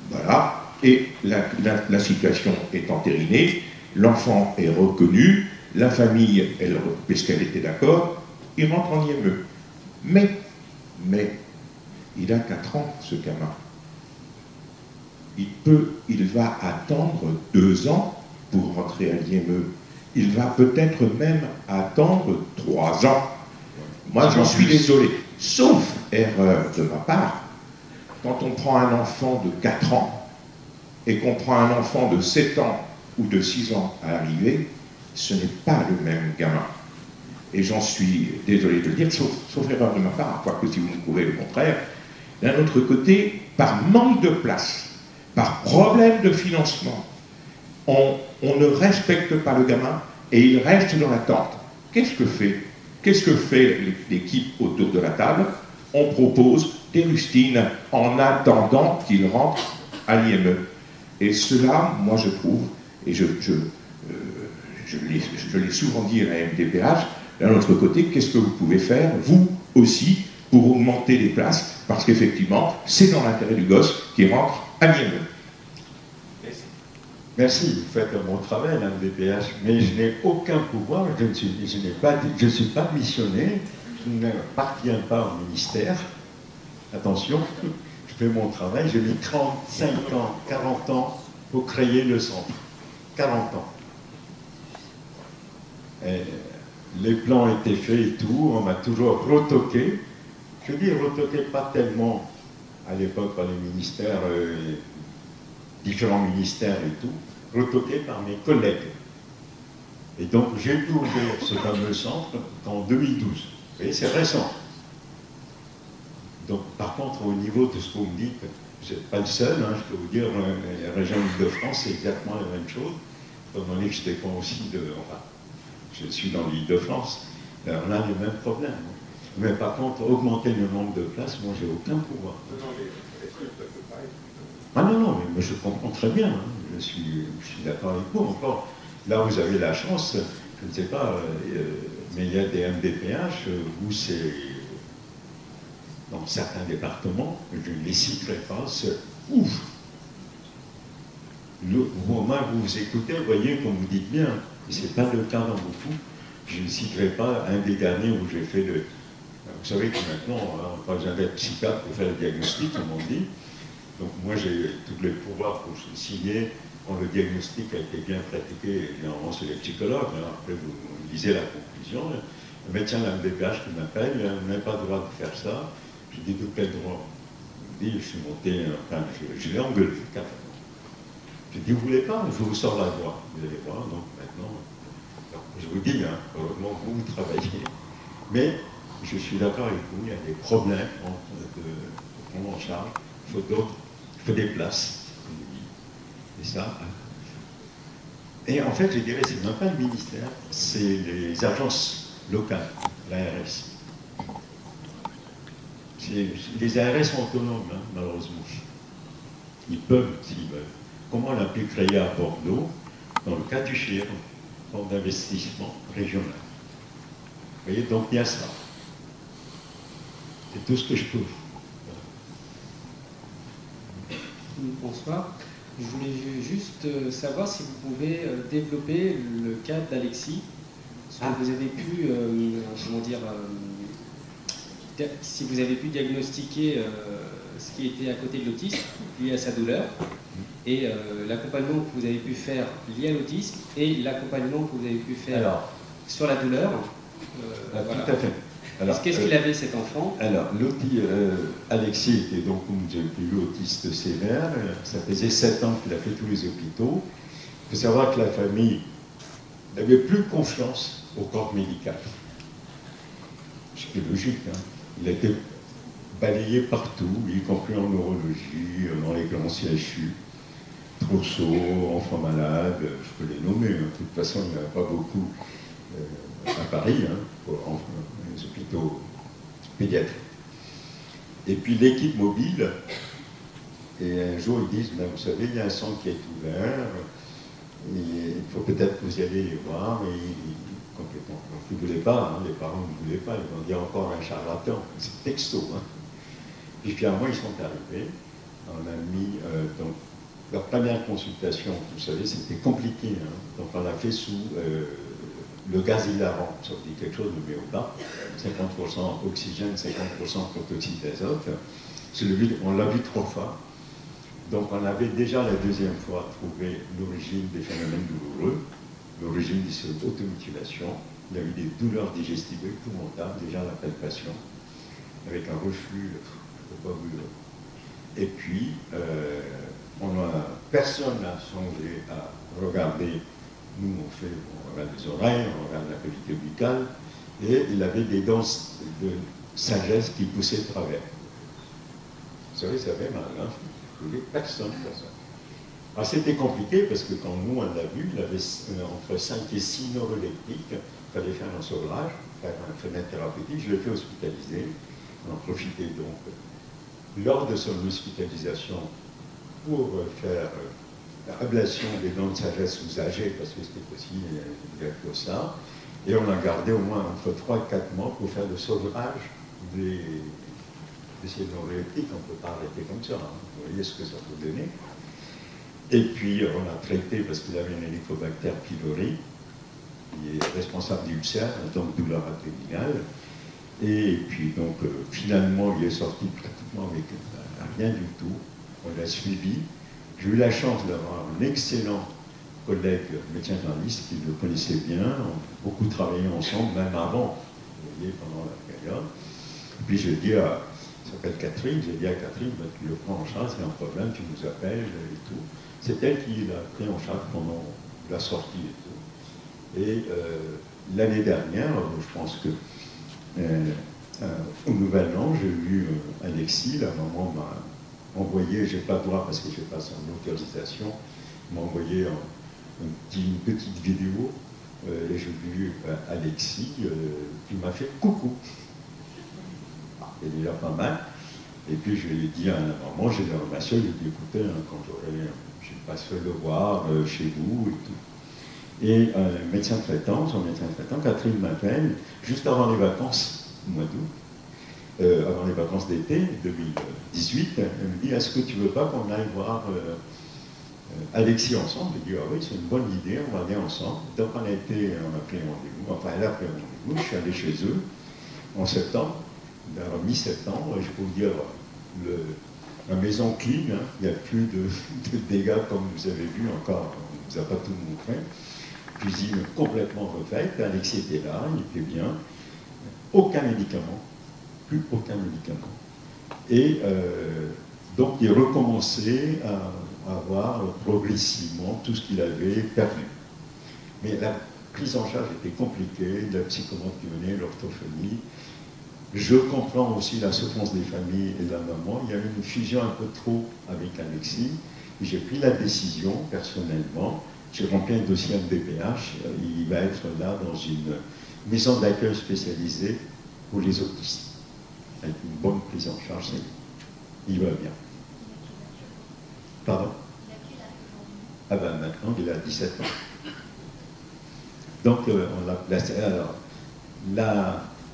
Speaker 6: Voilà, et la situation est entérinée, l'enfant est reconnu, la famille, puisqu'elle était d'accord, il rentre en IME. Mais, il a 4 ans, ce gamin. Il va attendre 2 ans pour rentrer à l'IME. Il va peut-être même attendre 3 ans. Moi, j'en suis désolé. Sauf erreur de ma part, quand on prend un enfant de 4 ans et qu'on prend un enfant de 7 ans ou de 6 ans à l'arrivée, ce n'est pas le même gamin. Et j'en suis désolé de le dire, sauf erreur de ma part, quoique si vous me prouvez le contraire. D'un autre côté, par manque de place, par problème de financement, on ne respecte pas le gamin et il reste dans l'attente. Qu'est-ce que fait l'équipe autour de la table? On propose des rustines en attendant qu'il rentre à l'IME. Et cela, moi je trouve, et je l'ai souvent dit à la MDPH, d'un autre côté, qu'est-ce que vous pouvez faire, vous aussi, pour augmenter les places? Parce qu'effectivement, c'est dans l'intérêt du gosse qui rentre à l'IME.
Speaker 2: Merci, vous faites un bon travail, la MDPH, mais je n'ai aucun pouvoir, je ne suis pas missionné, je n'appartiens pas au ministère. Attention, je fais mon travail, j'ai mis 35 ans, 40 ans pour créer le centre. 40 ans. Et les plans étaient faits et tout, on m'a toujours retoqué. Je dis retoqué pas tellement à l'époque par les ministères, différents ministères et tout, retoqué par mes collègues. Et donc j'ai pu ouvrir ce fameux centre en 2012. Vous voyez, c'est récent. Donc par contre, au niveau de ce que vous me dites, vous n'êtes pas le seul, hein, je peux vous dire, la région Île-de-France, c'est exactement la même chose. Étant donné que je dépends aussi enfin, je suis dans l'Île-de-France, on a les mêmes problèmes. Mais par contre, augmenter le nombre de places, moi j'ai aucun pouvoir. Ah non, mais je comprends très bien, hein. Je suis d'accord avec vous. Encore, là vous avez la chance, je ne sais pas, mais il y a des MDPH où c'est, dans certains départements, je ne les citerai pas, c'est ouf. Au moment où vous écoutez, vous voyez, comme vous dites bien, et ce n'est pas le cas dans beaucoup, je ne citerai pas un des derniers où j'ai fait le... Vous savez que maintenant, on n'a pas besoin d'être psychiatre pour faire le diagnostic, comme on dit. Donc moi, j'ai tous les pouvoirs pour signer quand le diagnostic a été bien pratiqué. Généralement, c'est les psychologues. Hein. Après, vous lisez la conclusion. Le médecin de la MDPH qui m'appelle, vous n'avez pas le droit de faire ça. Je dis, de quel droit? Il me dit, je suis monté, enfin, je l'ai engueulé, carrément. Je dis, vous voulez pas? Je vous sors la voie. Vous allez voir, donc maintenant, je vous dis, hein, heureusement que vous travaillez. Mais je suis d'accord avec vous, il y a des problèmes de prendre en charge. Il faut des places. Et ça. Et en fait, je dirais, c'est même pas le ministère, c'est les agences locales, l'ARS. Les ARS sont autonomes, hein, malheureusement. Ils peuvent, s'ils veulent. Comment on a pu créer à Bordeaux, dans le cas du CHIR, fonds d'investissement régional. Vous voyez, donc il y a ça. C'est tout ce que je peux.
Speaker 7: bonsoir. Je voulais juste savoir si vous pouvez développer le cas d'Alexis. Ce que vous avez pu, comment dire, si vous avez pu diagnostiquer ce qui était à côté de l'autisme, lié à sa douleur, et l'accompagnement que vous avez pu faire lié à l'autisme, et l'accompagnement que vous avez pu faire sur la douleur.
Speaker 2: Voilà.
Speaker 7: Voilà.
Speaker 2: Tout à fait.
Speaker 7: Qu'est-ce qu'il avait cet enfant?
Speaker 2: Alors, Alexis était donc, comme vous avez vu, autiste sévère. Ça faisait 7 ans qu'il a fait tous les hôpitaux. Il faut savoir que la famille n'avait plus confiance au corps médical. C'était logique, hein. Il a été balayé partout, y compris en neurologie, dans les grands CHU, Trousseau, enfants malades, je peux les nommer. De toute façon, il n'y en a pas beaucoup à Paris, hein, pour les hôpitaux pédiatriques. Et puis l'équipe mobile, et un jour ils disent, ben, vous savez, il y a un centre qui est ouvert, et il faut peut-être que vous y allez les voir, et complètement. Donc, ils ne voulaient pas, hein, les parents ne voulaient pas, ils vont dire encore un charlatan, c'est texto. Hein. Et puis à moi, ils sont arrivés, on a mis, donc, leur première consultation, vous savez, c'était compliqué, hein. Donc on l'a fait sous le gaz hilarant, ça dit quelque chose de mieux ou pas, 50% oxygène, 50% protoxyde d'azote. On l'a vu 3 fois. Donc on avait déjà la deuxième fois trouvé l'origine des phénomènes douloureux, l'origine de cette automutilation. Il y a eu des douleurs digestives épouvantables, déjà la palpation, avec un reflux, je ne peux pas vous le... Et puis, personne n'a songé à regarder. Nous, on regarde les oreilles, on regarde la cavité buccale, et il avait des dents de sagesse qui poussaient de travers. Vous savez, ça fait mal, hein? Personne ne fait ça. Alors c'était compliqué parce que quand nous, on l'a vu, il avait entre 5 et 6 neuroleptiques, il fallait faire un sevrage, faire une fenêtre thérapeutique, je l'ai fait hospitaliser, on en profitait donc lors de son hospitalisation pour faire ablation des dents de sagesse usagées, parce que c'était possible, il n'y a que ça, et on a gardé au moins entre 3 et 4 mois pour faire le sevrage de ces neuroleptiques. On ne peut pas arrêter comme ça, hein. Vous voyez ce que ça peut donner. Et puis on a traité, parce qu'il avait une Helicobacter pylori, qui est responsable d'ulcère, donc douleur abdominale, et puis donc finalement il est sorti pratiquement avec rien du tout. On l'a suivi. J'ai eu la chance d'avoir un excellent collègue médecin généraliste qui le connaissait bien. On a beaucoup travaillé ensemble, même avant, vous voyez, pendant la période. Et puis j'ai dit à, elle s'appelle Catherine, j'ai dit à Catherine, ben, tu le prends en charge, c'est un problème, tu nous appelles et tout. C'est elle qui l'a pris en charge pendant la sortie et tout. Et l'année dernière, je pense que au Nouvel An, j'ai vu Alexis, la maman m'a envoyé, j'ai pas le droit parce que je n'ai pas son autorisation, m'a envoyé une petite vidéo et j'ai vu Alexis qui m'a fait coucou. Il est là pas mal. Et puis je lui ai dit à la maman, j'ai le remercié, je lui ai dit écoutez, hein, quand je passerai le voir chez vous et tout. Et médecin traitant, son médecin traitant, Catherine m'appelle juste avant les vacances, au mois d'août. Avant les vacances d'été 2018, elle me dit est-ce que tu veux pas qu'on aille voir Alexis ensemble? Je dis ah oui, c'est une bonne idée, on va aller ensemble. Donc on a pris rendez-vous, enfin elle a pris rendez-vous, je suis allé chez eux en septembre, vers mi-septembre, et je peux vous dire la maison clean, hein, il n'y a plus de dégâts comme vous avez vu encore, on ne vous a pas tout montré. Cuisine complètement refaite, Alexis était là, il était bien, aucun médicament. Plus aucun médicament. Et donc il recommençait à avoir progressivement tout ce qu'il avait perdu. Mais la prise en charge était compliquée, la psychologue qui venait, l'orthophonie. Je comprends aussi la souffrance des familles et de la maman. Il y a eu une fusion un peu trop avec Alexis. Et j'ai pris la décision, personnellement, j'ai rempli un dossier MDPH, il va être là dans une maison d'accueil spécialisée pour les autistes. Avec une bonne prise en charge, il va bien. Pardon? Ah ben maintenant, il a 17 ans. Donc, on l'a placé. Alors,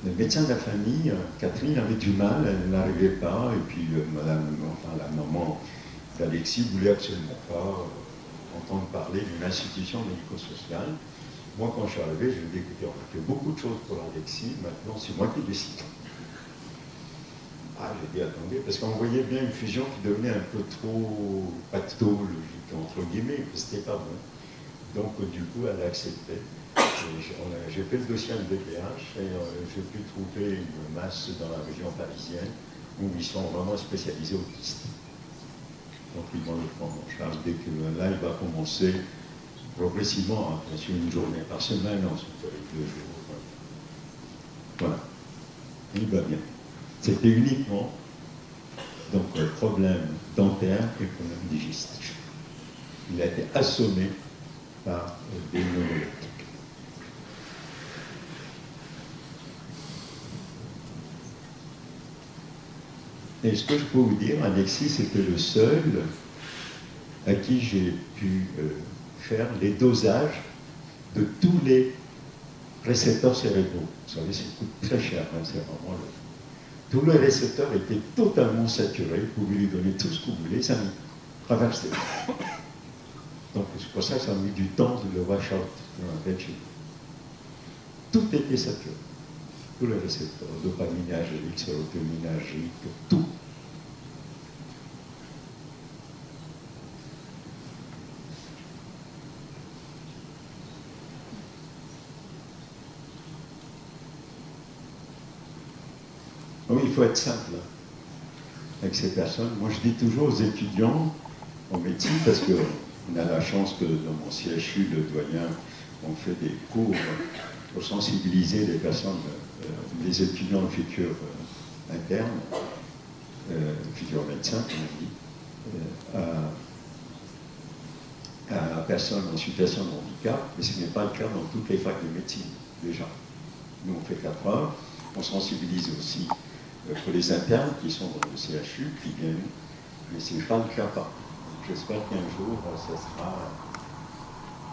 Speaker 2: le médecin de la famille, Catherine, avait du mal, elle n'arrivait pas, et puis la maman Alexis ne voulait absolument pas entendre parler d'une institution médico-sociale. Moi, quand je suis arrivé, je lui ai dit, écoutez, on a fait beaucoup de choses pour Alexis, maintenant c'est moi qui décide. Ah, j'ai dit, attendez, parce qu'on voyait bien une fusion qui devenait un peu trop pathologique, entre guillemets, c'était pas bon. Donc, du coup, elle a accepté. J'ai fait le dossier MDPH et j'ai pu trouver une masse dans la région parisienne où ils sont vraiment spécialisés autistes. Donc, ils vont le prendre en charge dès que là, il va commencer progressivement, bien sûr, une journée par semaine, ensuite 2 jours. Voilà. Il va bien. C'était uniquement donc problème dentaire et problème digestif. Il a été assommé par des neuroleptiques. Et ce que je peux vous dire, Alexis, c'était le seul à qui j'ai pu faire les dosages de tous les récepteurs cérébraux. Vous savez, ça coûte très cher, hein, c'est vraiment le... Tous les récepteurs étaient totalement saturés, vous pouvez lui donner tout ce que vous voulez, ça nous traversait. Donc c'est pour ça que ça a mis du temps de le wash out dans la Belgique. Tout était saturé. Tous les récepteurs, dopaminergiques, sérotoninergiques, tout. Oui, il faut être simple avec ces personnes. Moi, je dis toujours aux étudiants en médecine, parce qu'on a la chance que dans mon CHU, le doyen, on fait des cours pour sensibiliser les personnes, les étudiants futurs internes, futurs médecins, comme on dit, à personnes en situation de handicap, mais ce n'est pas le cas dans toutes les facs de médecine, déjà. Nous, on fait 4 heures, on sensibilise aussi pour les internes qui sont dans le CHU, qui viennent, mais ce n'est pas le cas partout. J'espère qu'un jour, ça sera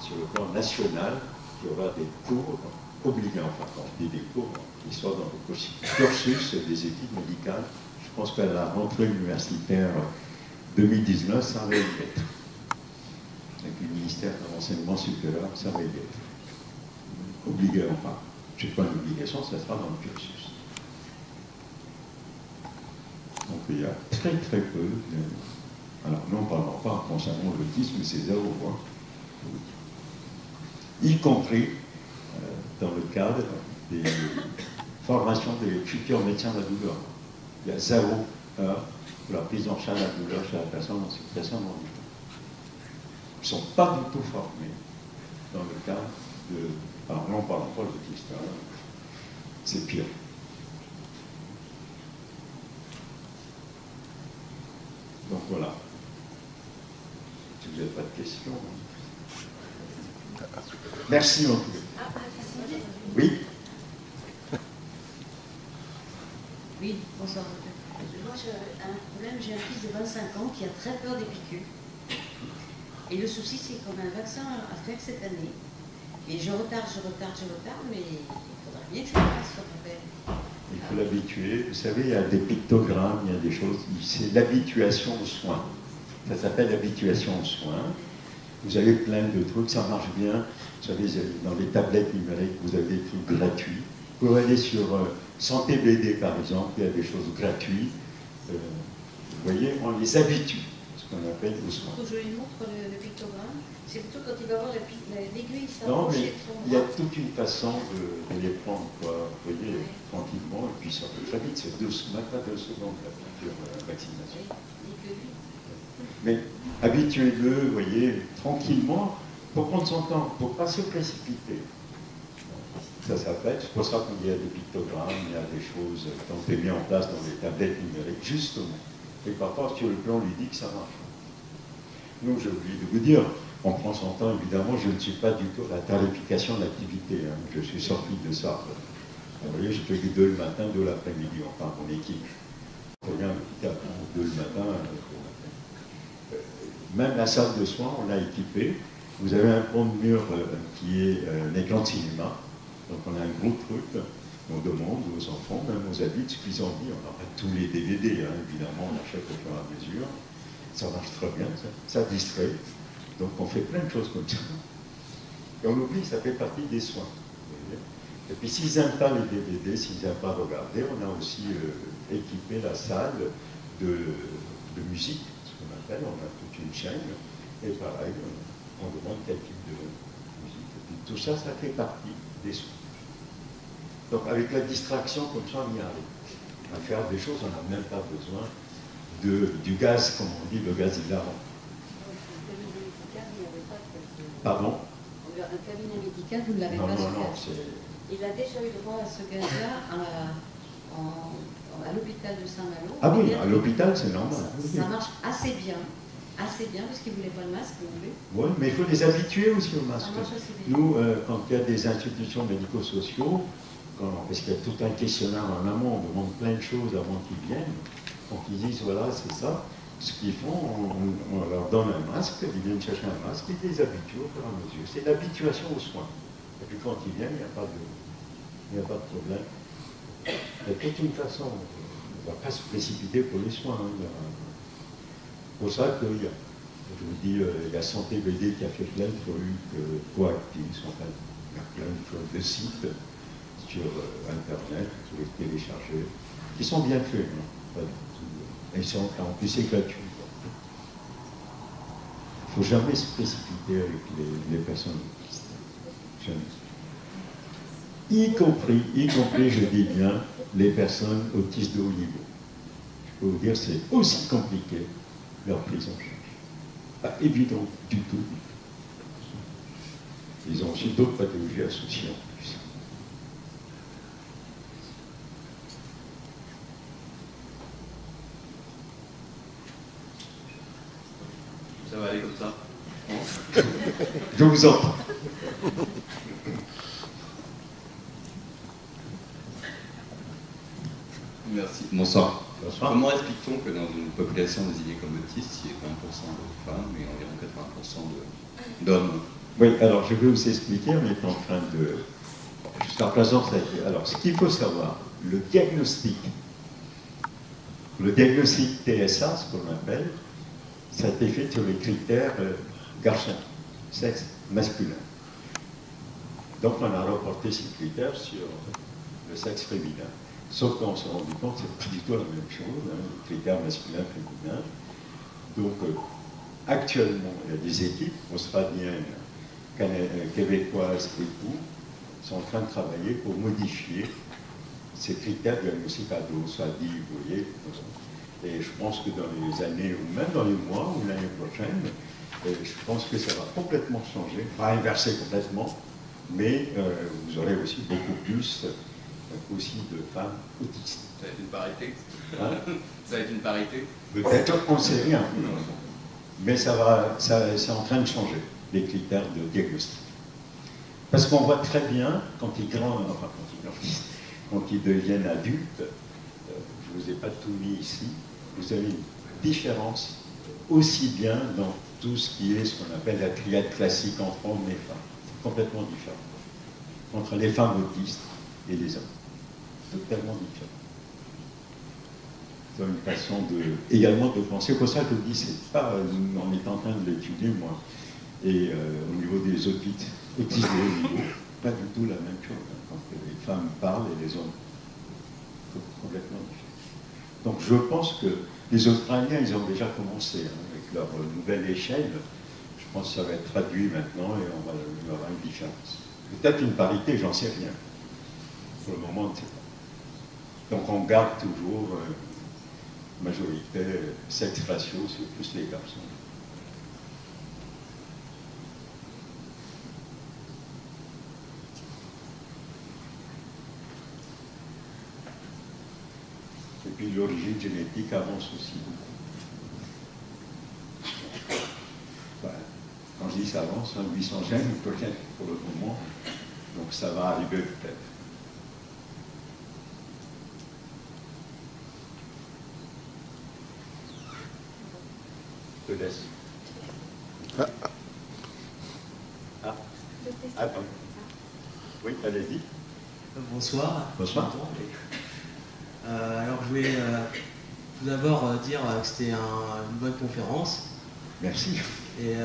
Speaker 2: sur le plan national, qu'il y aura des cours obligatoires, enfin, quand je dis des cours, qui soient dans le cursus des études médicales. Je pense qu'à la rentrée universitaire 2019, ça va y être. Avec le ministère de l'Enseignement supérieur, ça va y être. Obligatoire. Je ne sais pas une obligation, ça sera dans le cursus. Donc il y a très très peu alors non parlons pas concernant l'autisme, c'est 0, hein, y compris dans le cadre des formations des futurs médecins de la douleur. Il y a 0 heure pour la prise en charge de la douleur chez la personne en situation de handicap. Ils ne sont pas du tout formés dans le cadre de... Alors non parlons pas de l'autisme, hein, c'est pire. Donc voilà. Si vous n'avez pas de questions. Merci en tout cas. Oui.
Speaker 8: Oui, bonsoir. Moi j'ai un problème, j'ai un fils de 25 ans qui a très peur des piqûres. Et le souci c'est qu'on a un vaccin à faire cette année. Et je retarde, mais il faudra bien que je le fasse sur mon père.
Speaker 2: Il faut l'habituer. Vous savez, il y a des pictogrammes, il y a des choses. C'est l'habituation aux soins. Ça s'appelle l'habituation aux soins. Vous avez plein de trucs, ça marche bien. Vous savez, dans les tablettes numériques, vous avez des trucs gratuits. Vous pouvez aller sur Santé BD, par exemple, il y a des choses gratuites. Vous voyez, on les habitue, ce qu'on appelle aux soins.
Speaker 8: Je lui montre le pictogramme. C'est plutôt quand il va voir l'aiguille, ça.
Speaker 2: Non, mais il y a toute une façon de les prendre, quoi. Vous voyez, oui, tranquillement, et puis ça peut très vite, c'est même pas 2 secondes la piqûre vaccination. Mais habituez-le, vous voyez, tranquillement, pour prendre son temps, pour ne pas se précipiter. Ça s'appelle, c'est pour ça qu'il y a des pictogrammes, il y a des choses qui ont été mises en place dans les tablettes numériques, justement. Et parfois, sur le plan ludique, ça marche. Nous, j'ai oublié de vous dire, on prend son temps, évidemment, je ne suis pas du tout à la tarification de l'activité, hein. Je suis sorti de ça. Vous voyez, je fais 2 le matin, 2 l'après-midi, enfin, mon équipe. Rien, 2 le matin, même la salle de soins, on l'a équipée. Vous avez un pont de mur qui est un écran de cinéma. Donc on a un gros truc. On demande aux enfants, même aux adultes, ce qu'ils ont envie. On n'a pas tous les DVD, hein, évidemment, on achète au fur et à mesure. Ça marche très bien, ça distrait. Donc on fait plein de choses comme ça. Et on oublie que ça fait partie des soins. Et puis s'ils n'aiment pas les DVD, s'ils n'aiment pas regarder, on a aussi équipé la salle de musique, ce qu'on appelle, on a toute une chaîne, et pareil, on demande quel type de musique. Et puis tout ça, ça fait partie des soins. Donc avec la distraction, comme ça, on y arrive. À faire des choses, on n'a même pas besoin du gaz, comme on dit, le gaz hilarant. Pardon?
Speaker 8: Un cabinet médical, vous ne l'avez pas.
Speaker 2: Non,
Speaker 8: il a déjà eu droit à ce gaz-là à l'hôpital de Saint-Malo.
Speaker 2: Ah oui, à l'hôpital, c'est normal.
Speaker 8: Ça marche assez bien, parce qu'il ne voulait pas le masque.
Speaker 2: Oui, mais il faut les habituer aussi au masque. Nous, quand il y a des institutions médico-sociaux, parce qu'il y a tout un questionnaire en amont, on demande plein de choses avant qu'ils viennent, quand ils disent voilà, c'est ça, ce qu'ils font, on leur donne un masque, ils viennent chercher un masque, ils les habituent au fur et à mesure. C'est l'habituation aux soins. Et puis quand ils viennent, il n'y a pas de problème. De toute une façon, on ne va pas se précipiter pour les soins. Hein. C'est pour ça qu'il y a, je vous dis, il y a Santé BD qui a fait plein de trucs proactifs, enfin, il y a plein de sites sur Internet, vous pouvez télécharger, qui sont bien faits. Hein. Ils sont en plus éclatés. Il ne faut jamais se précipiter avec les personnes autistes. Jamais. Y compris, je dis bien, les personnes autistes de haut niveau. Je peux vous dire, c'est aussi compliqué leur prise en charge. Pas évident du tout. Ils ont aussi d'autres pathologies associées en plus.
Speaker 9: Ça va aller comme ça?
Speaker 2: Je vous entends.
Speaker 9: Merci. Bonsoir.
Speaker 2: Bonsoir.
Speaker 9: Comment explique-t-on que dans une population désignée comme autiste, il y ait 20% de femmes et environ 80% d'hommes?
Speaker 2: Oui, alors je vais vous expliquer, on est en train de... Jusqu'à présent, ça a été... Alors, ce qu'il faut savoir, le diagnostic TSA, ce qu'on appelle, ça a été fait sur les critères garçon, sexe masculin. Donc on a reporté ces critères sur le sexe féminin. Sauf qu'on s'est rendu compte que ce n'est pas du tout la même chose, hein, les critères masculin-féminin. Donc actuellement, il y a des équipes australiennes, québécoises et tout, sont en train de travailler pour modifier ces critères diagnostiques à dos, soit dit, vous voyez. Et je pense que dans les années, ou même dans les mois, ou l'année prochaine, je pense que ça va complètement changer, pas inverser complètement, mais vous aurez aussi beaucoup plus aussi de femmes autistes.
Speaker 9: Ça va être une parité?
Speaker 2: Hein?
Speaker 9: Ça va être une parité?
Speaker 2: Peut-être, on ne sait rien. Mais c'est en train de changer, les critères de diagnostic. Parce qu'on voit très bien, quand ils deviennent adultes, je ne vous ai pas tout mis ici, vous avez une différence aussi bien dans tout ce qui est ce qu'on appelle la triade classique entre hommes et femmes. C'est complètement différent. Entre les femmes autistes et les hommes. Totalement différent. C'est une façon également de penser. Pour ça que je vous dis, c'est pas, on est en train de l'étudier, moi, et au niveau des autistes de haut niveau, pas du tout la même chose. Hein, quand les femmes parlent et les hommes. C'est complètement différent. Donc je pense que les Australiens, ils ont déjà commencé hein, avec leur nouvelle échelle. Je pense que ça va être traduit maintenant et on va y avoir une différence. Peut-être une parité, j'en sais rien. Pour le moment, on ne sait pas. Donc on garde toujours majorité, sexe ratio, c'est plus les garçons. Et puis l'origine génétique avance aussi beaucoup. Voilà. Quand je dis ça avance, 800 gènes, peut-être pour le moment, donc ça va arriver peut-être. Je te laisse. Attends. Oui, allez-y.
Speaker 10: Bonsoir.
Speaker 2: Bonsoir.
Speaker 10: Alors je voulais tout d'abord dire que c'était une bonne conférence.
Speaker 2: Merci.
Speaker 10: Et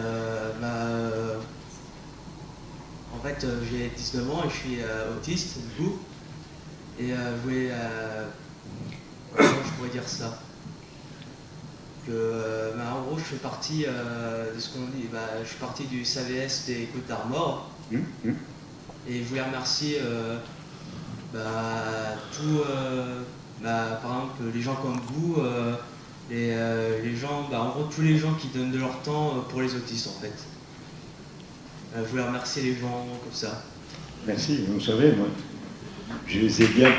Speaker 10: en fait, j'ai 19 ans et je suis autiste, du coup. Et je voulais... comment je pourrais dire ça? En gros, je fais partie de ce qu'on dit. Je suis partie du SAVS des Côtes d'Armor. Et je voulais remercier par exemple, les gens comme vous, les gens, en gros, tous les gens qui donnent de leur temps pour les autistes, en fait. Je voulais remercier les gens comme ça.
Speaker 2: Merci. Vous savez, moi, je les ai bien...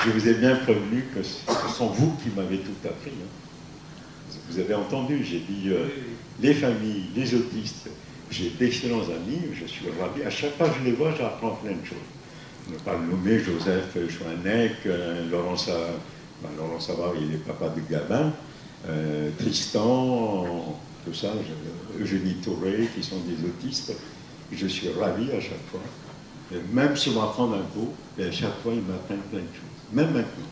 Speaker 2: Je vous ai bien prévenu que ce sont vous qui m'avez tout appris. Hein. Vous avez entendu, j'ai dit les familles, les autistes. J'ai d'excellents amis, je suis ravi. À chaque fois que je les vois, j'apprends plein de choses. On ne va pas le nommer, Joseph Chouanec, Laurent Savard, il est papa de Gabin, Tristan, tout ça, Eugénie Touré, qui sont des autistes. Je suis ravi à chaque fois. Et même si on m'apprend un coup, à chaque fois, ils m'apprennent plein de choses. Même maintenant,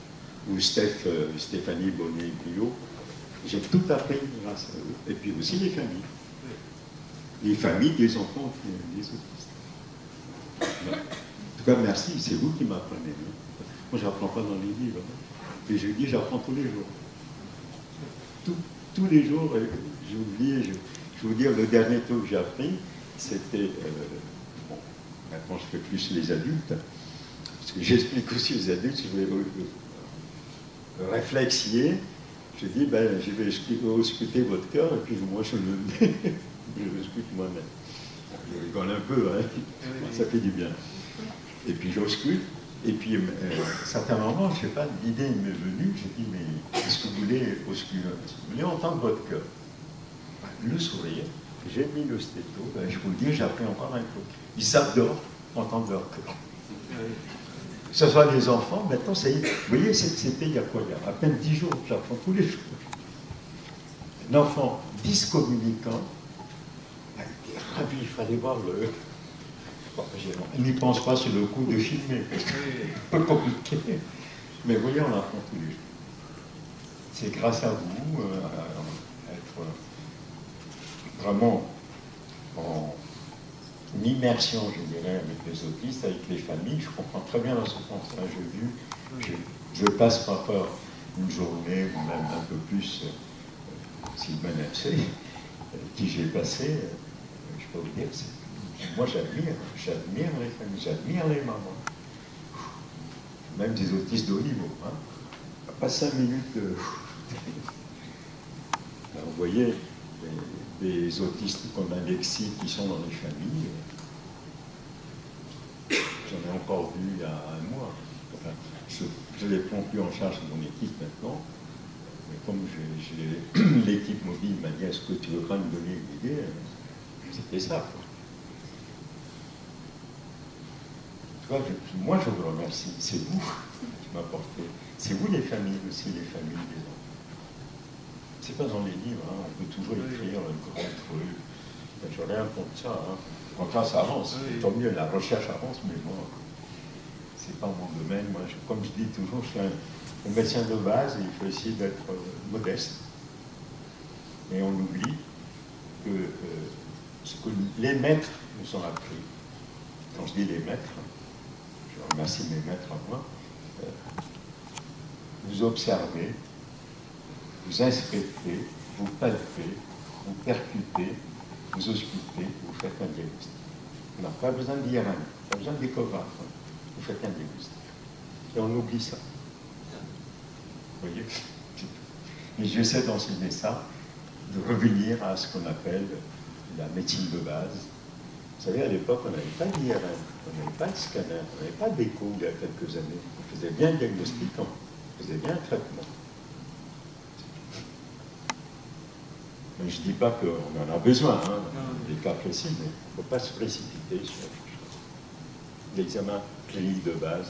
Speaker 2: ou Stéphanie Bonnet-Guillot, j'ai tout appris grâce à eux. Et puis aussi les familles. Les familles des enfants des autistes. En tout cas, merci, c'est vous qui m'apprenez. Moi, je n'apprends pas dans les livres. Et je dis, j'apprends tous les jours. Tous les jours, j'oublie, je vous dire, le dernier truc que j'ai appris, c'était... maintenant, je fais plus les adultes. Parce que j'explique aussi aux adultes, je vais réflexier. Je dis, je vais ausculter votre cœur, et puis moi, je l'ausculte moi-même. Je rigole un peu, hein. Ça fait du bien. Et puis j'ausculte, et puis à un certain moment, je ne sais pas, l'idée m'est venue, j'ai dit, mais est-ce que vous voulez ausculter? Est-ce que vous voulez entendre votre cœur? Le sourire, j'ai mis le stéto, je vous le dis, j'ai appris encore un peu. Ils adorent entendre leur cœur. Que ce soit les enfants, maintenant, ça y est. Vous voyez, c'était il y a quoi? Il y a à peine 10 jours, j'apprends tous les jours. Un enfant discommunicant, il était ravi, il fallait voir le... Bon, il n'y pense pas sur le coup de filmer, parce que c'est un peu compliqué. Mais vous voyez, on apprend tous les jours. C'est grâce à vous, à être vraiment en immersion, je dirais, avec les autistes, avec les familles. Je comprends très bien la souffrance. Je passe parfois une journée, ou même un peu plus, Sylvain Mercier, qui j'ai passé, je peux vous dire, moi j'admire les familles, j'admire les mamans. Même des autistes de haut niveau. Hein. Pas 5 minutes. Alors, vous voyez, des autistes comme Alexis qui sont dans les familles, j'en ai encore vu il y a un mois. Enfin, je les prends plus en charge de mon équipe maintenant, mais comme l'équipe mobile m'a dit, est-ce que tu veux pas me donner une idée? C'était ça. Quoi. Moi, je vous remercie. C'est vous qui m'apportez. C'est vous les familles aussi, les familles des enfants. C'est pas dans les livres, hein. On peut toujours écrire un grand truc. Je n'ai rien contre ça. Hein. Au contraire, ça avance. Tant mieux, la recherche avance, mais moi, c'est pas mon domaine. Moi, comme je dis toujours, je suis un médecin de base et il faut essayer d'être modeste. Et on oublie que ce que les maîtres nous ont appris. Quand je dis les maîtres, je remercie mes maîtres à moi, vous observez, vous inspectez, vous palpez, vous percutez, vous auscultez, vous faites un diagnostic. On n'a pas besoin d'IRM, pas besoin d'échographe, vous faites un diagnostic. Et on oublie ça. Vous voyez? Et j'essaie d'enseigner ça, de revenir à ce qu'on appelle la médecine de base. Vous savez, à l'époque, on n'avait pas d'IRM, on n'avait pas de scanner, on n'avait pas d'écho il y a quelques années. On faisait bien le diagnostic, on faisait bien le traitement. Mais je ne dis pas qu'on en a besoin, hein, des cas précis, mais il ne faut pas se précipiter sur quelque chose. L'examen clinique de base,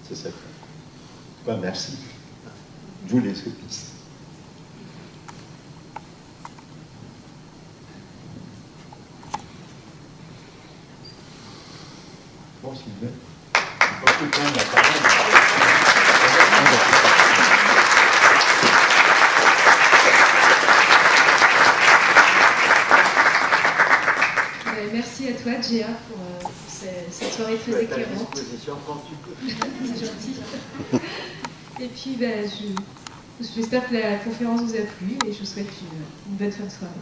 Speaker 2: c'est ça. En tout cas, merci. Vous les autistes. Bon, Sylvain, je ne peux pas tout prendre la parole.
Speaker 1: merci à toi, Gia, pour cette soirée très éclairante. C'est gentil. Et puis, j'espère que la conférence vous a plu et je vous souhaite une bonne fin de soirée.